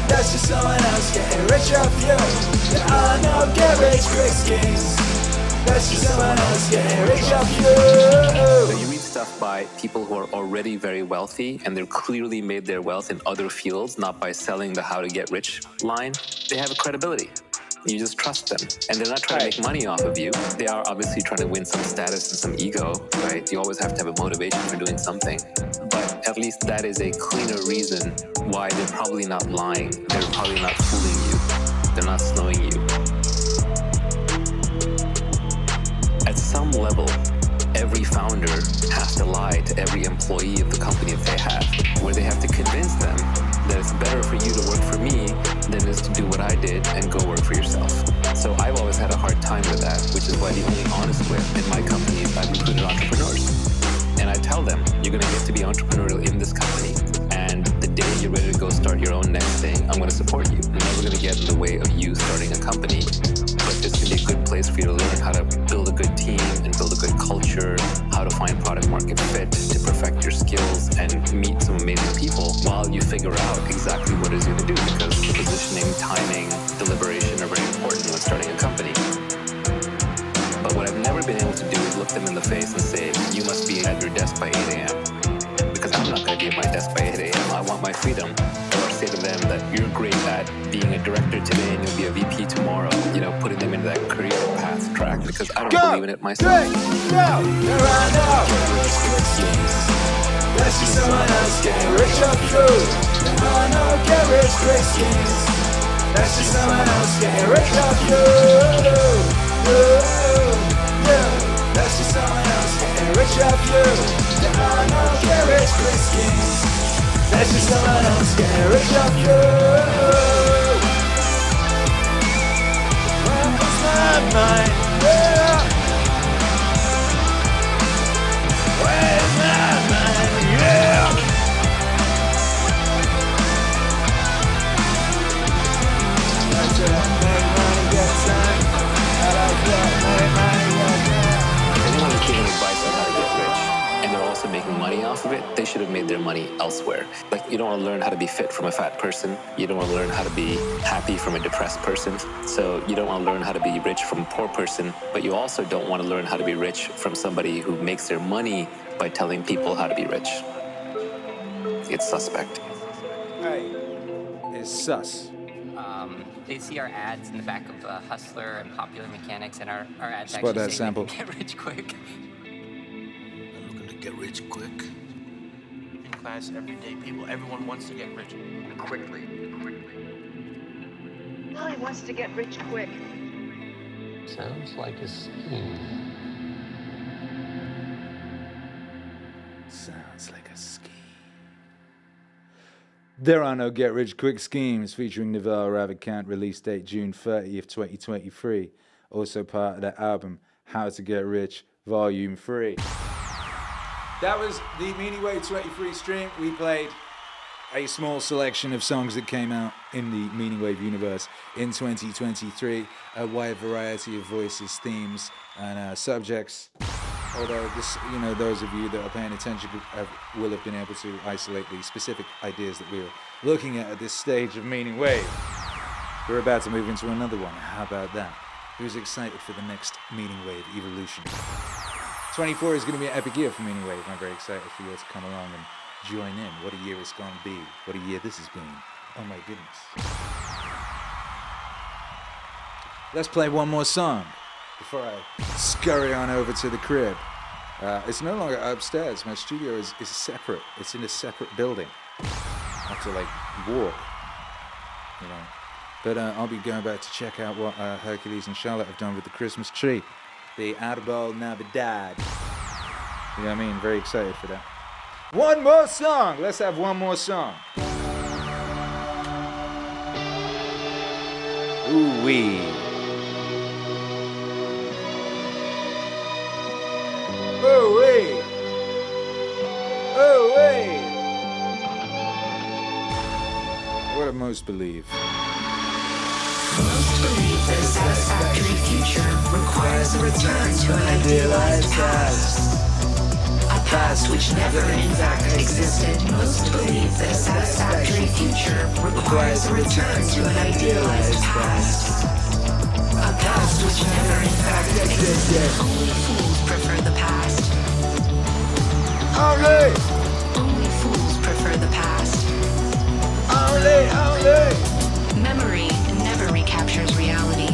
Speaker 8: That's just someone else getting rich off you. There are no get-rich-quick schemes. That's just someone else getting rich off you.
Speaker 15: So you read stuff by people who are already very wealthy and they're clearly made their wealth in other fields, not by selling the how to get rich line. They have a credibility. You just trust them. And they're not trying to make money off of you. They are obviously trying to win some status and some ego, right? You always have to have a motivation for doing something. But at least that is a cleaner reason why they're probably not lying. They're probably not fooling you. They're not snowing you. At some level, every founder has to lie to every employee of the company that they have, where they have to convince them that it's better for you to work for me than it is to do what I did and go work for yourself. So I've always had a hard time with that, which is why the only honest way in my company is I've recruited entrepreneurs. And I tell them, you're going to get to be entrepreneurial in this company. And start your own next thing, I'm going to support you. I'm never going to get in the way of you starting a company. But this can be a good place for you to learn how to build a good team and build a good culture, how to find product market fit, to perfect your skills and meet some amazing people while you figure out exactly what it is you're going to do, because positioning, timing, deliberation are very important when starting a company. But what I've never been able to do is look them in the face and say, you must be at your desk by 8 a.m. Because I'm not going to be at my desk by 8 a.m. I want my freedom. Or say to them that you're great at being a director today and you'll be a VP tomorrow. You know, putting them into that career path track, because I don't believe in it myself.
Speaker 8: That's just someone else getting rich off you. No, get rich quick schemes. That's just someone else getting rich off you. That's just someone else getting rich off you. No, get rich quick schemes. That's just someone else getting rich off you. Where's my mind? Yeah. Where's my mind? Yeah. That's it. Make money, get time. I like that. Make money, get time.
Speaker 15: If anyone is giving advice on how to get rich, and they're also making money off of it, they should have made their money elsewhere. Like, you don't want to learn how to be fit from a fat person. You don't want to learn how to be happy from a depressed person. So you don't want to learn how to be rich from a poor person, but you also don't want to learn how to be rich from somebody who makes their money by telling people how to be rich. It's suspect.
Speaker 1: Hey, it's sus.
Speaker 18: They see our ads in the back of Hustler and Popular Mechanics, and our ads
Speaker 1: Spot
Speaker 18: actually
Speaker 1: that
Speaker 18: say
Speaker 1: sample.
Speaker 18: Get rich quick.
Speaker 19: I'm looking to get rich quick. In class, everyday people, everyone wants to get rich quickly.
Speaker 20: Molly wants to get rich quick.
Speaker 21: Sounds like a scheme.
Speaker 1: Sounds like a scheme. There Are No Get-Rich-Quick Schemes featuring Naval, Ravikant, release date June 30th, 2023. Also part of the album How to Get Rich, Volume 3. That was the MEANINGWAVE 23 stream. We played a small selection of songs that came out in the MEANINGWAVE universe in 2023. A wide variety of voices, themes, and subjects. Although this, those of you that are paying attention will have been able to isolate the specific ideas that we're looking at this stage of MEANINGWAVE. We're about to move into another one. How about that? Who's excited for the next MEANINGWAVE evolution? 24 is going to be an epic year for MEANINGWAVE. I'm very excited for you to come along and join in. What a year it's going to be. What a year this has been. Oh my goodness. Let's play one more song before I scurry on over to the crib. It's no longer upstairs. My studio is separate. It's in a separate building. I have to walk, But I'll be going back to check out what Hercules and Charlotte have done with the Christmas tree. The Arbol Navidad. You know what I mean? Very excited for that. One more song. Let's have one more song. Ooh-wee. Ooh-wee. Ooh-wee. What do most believe?
Speaker 2: Most believe that a satisfactory future requires a return to an idealized past. A past which never in fact existed. Most believe that a satisfactory future requires a return to an idealized past. A past which never in fact existed. Only fools prefer the past.
Speaker 8: Only
Speaker 2: fools prefer the past.
Speaker 8: Only.
Speaker 2: Memory never recaptures reality.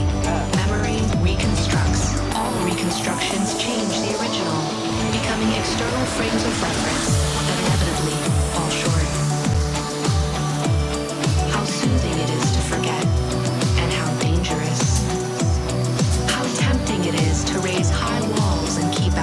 Speaker 2: Memory reconstructs. All reconstructions change the original, becoming external frames of reference that inevitably fall short. How soothing it is to forget, and how dangerous. How tempting it is to raise high walls and keep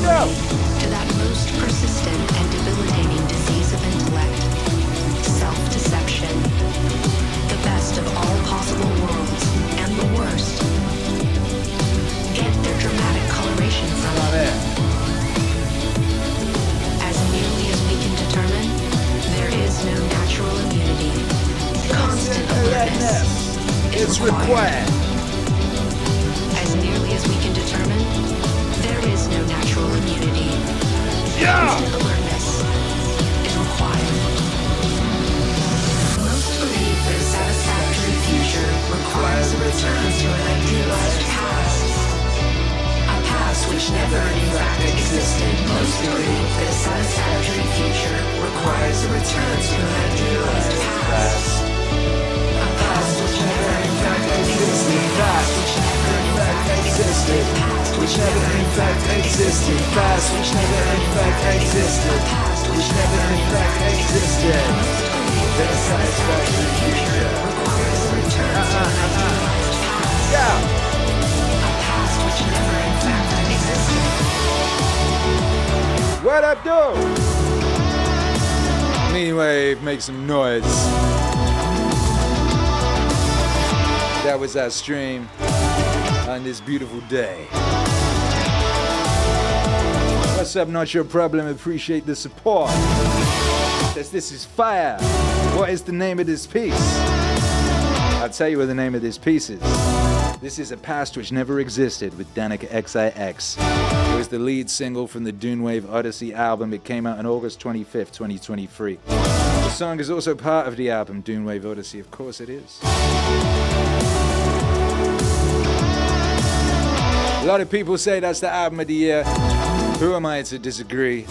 Speaker 2: To that most persistent and debilitating disease of intellect, self-deception. The best of all possible worlds and the worst. Get their dramatic coloration from it. As nearly as we can determine, there is no natural immunity. Constant alertness is required. As nearly as we can determine, there is no natural immunity. Constant alertness is required. Most believe that a satisfactory future requires a return to an idealized past. A past which never in fact existed. Most believe that a satisfactory future requires a return to an idealized past. A past which never in fact existed. Past which never in fact existed. Past which never in fact existed. Past which never in fact existed. Past which never in fact existed. That a satisfactory future requires a return to an idealized past. A past which never in fact existed.
Speaker 1: What up, dude? Meaningwave, make some noise. That was our stream on this beautiful day. What's up, not your problem, appreciate the support. This is fire. What is the name of this piece? I'll tell you what the name of this piece is. This is A Past Which Never Existed with Danika XIX. It was the lead single from the Dune Wave Odyssey album. It came out on August 25th, 2023. The song is also part of the album Dune Wave Odyssey. Of course it is. A lot of people say that's the album of the year. Who am I to disagree?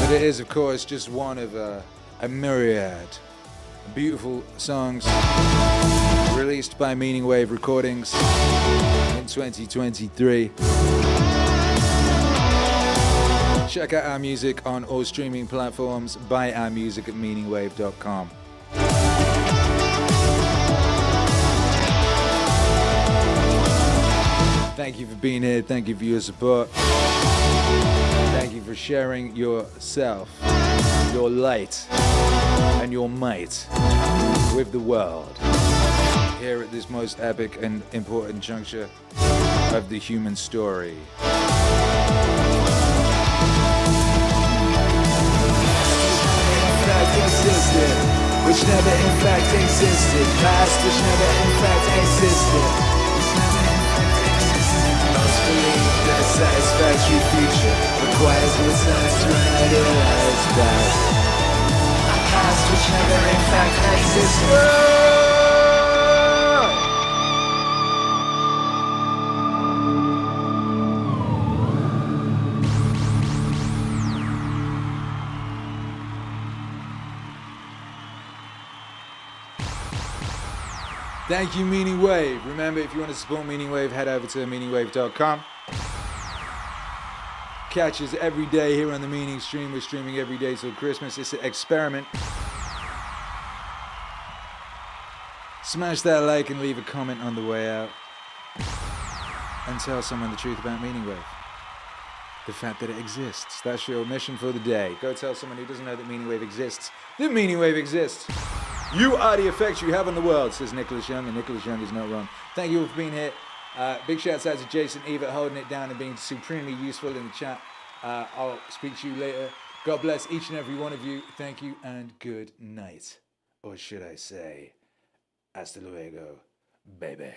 Speaker 1: But it is, of course, just one of a myriad of beautiful songs released by Meaningwave Recordings in 2023. Check out our music on all streaming platforms. Buy our music at meaningwave.com. Thank you for being here. Thank you for your support. Thank you for sharing yourself, your light, and your might with the world here at this most epic and important juncture of the human story.
Speaker 8: Which never in fact existed. Past which never in fact existed. Most believe that a satisfactory future requires a return to an idealized past. A past which never in fact existed.
Speaker 1: Thank you, Meaningwave. Remember, if you want to support Meaningwave, head over to meaningwave.com. Catch us every day here on the Meaningstream. We're streaming every day till Christmas. It's an experiment. Smash that like and leave a comment on the way out. And tell someone the truth about Meaningwave. The fact that it exists. That's your mission for the day. Go tell someone who doesn't know that Meaningwave exists. The Meaningwave exists. You are the effect you have on the world, says Nicholas Young, and Nicholas Young is not wrong. Thank you all for being here. Big shouts out to Jason Evert holding it down and being supremely useful in the chat. I'll speak to you later. God bless each and every one of you. Thank you and good night. Or should I say, hasta luego, baby.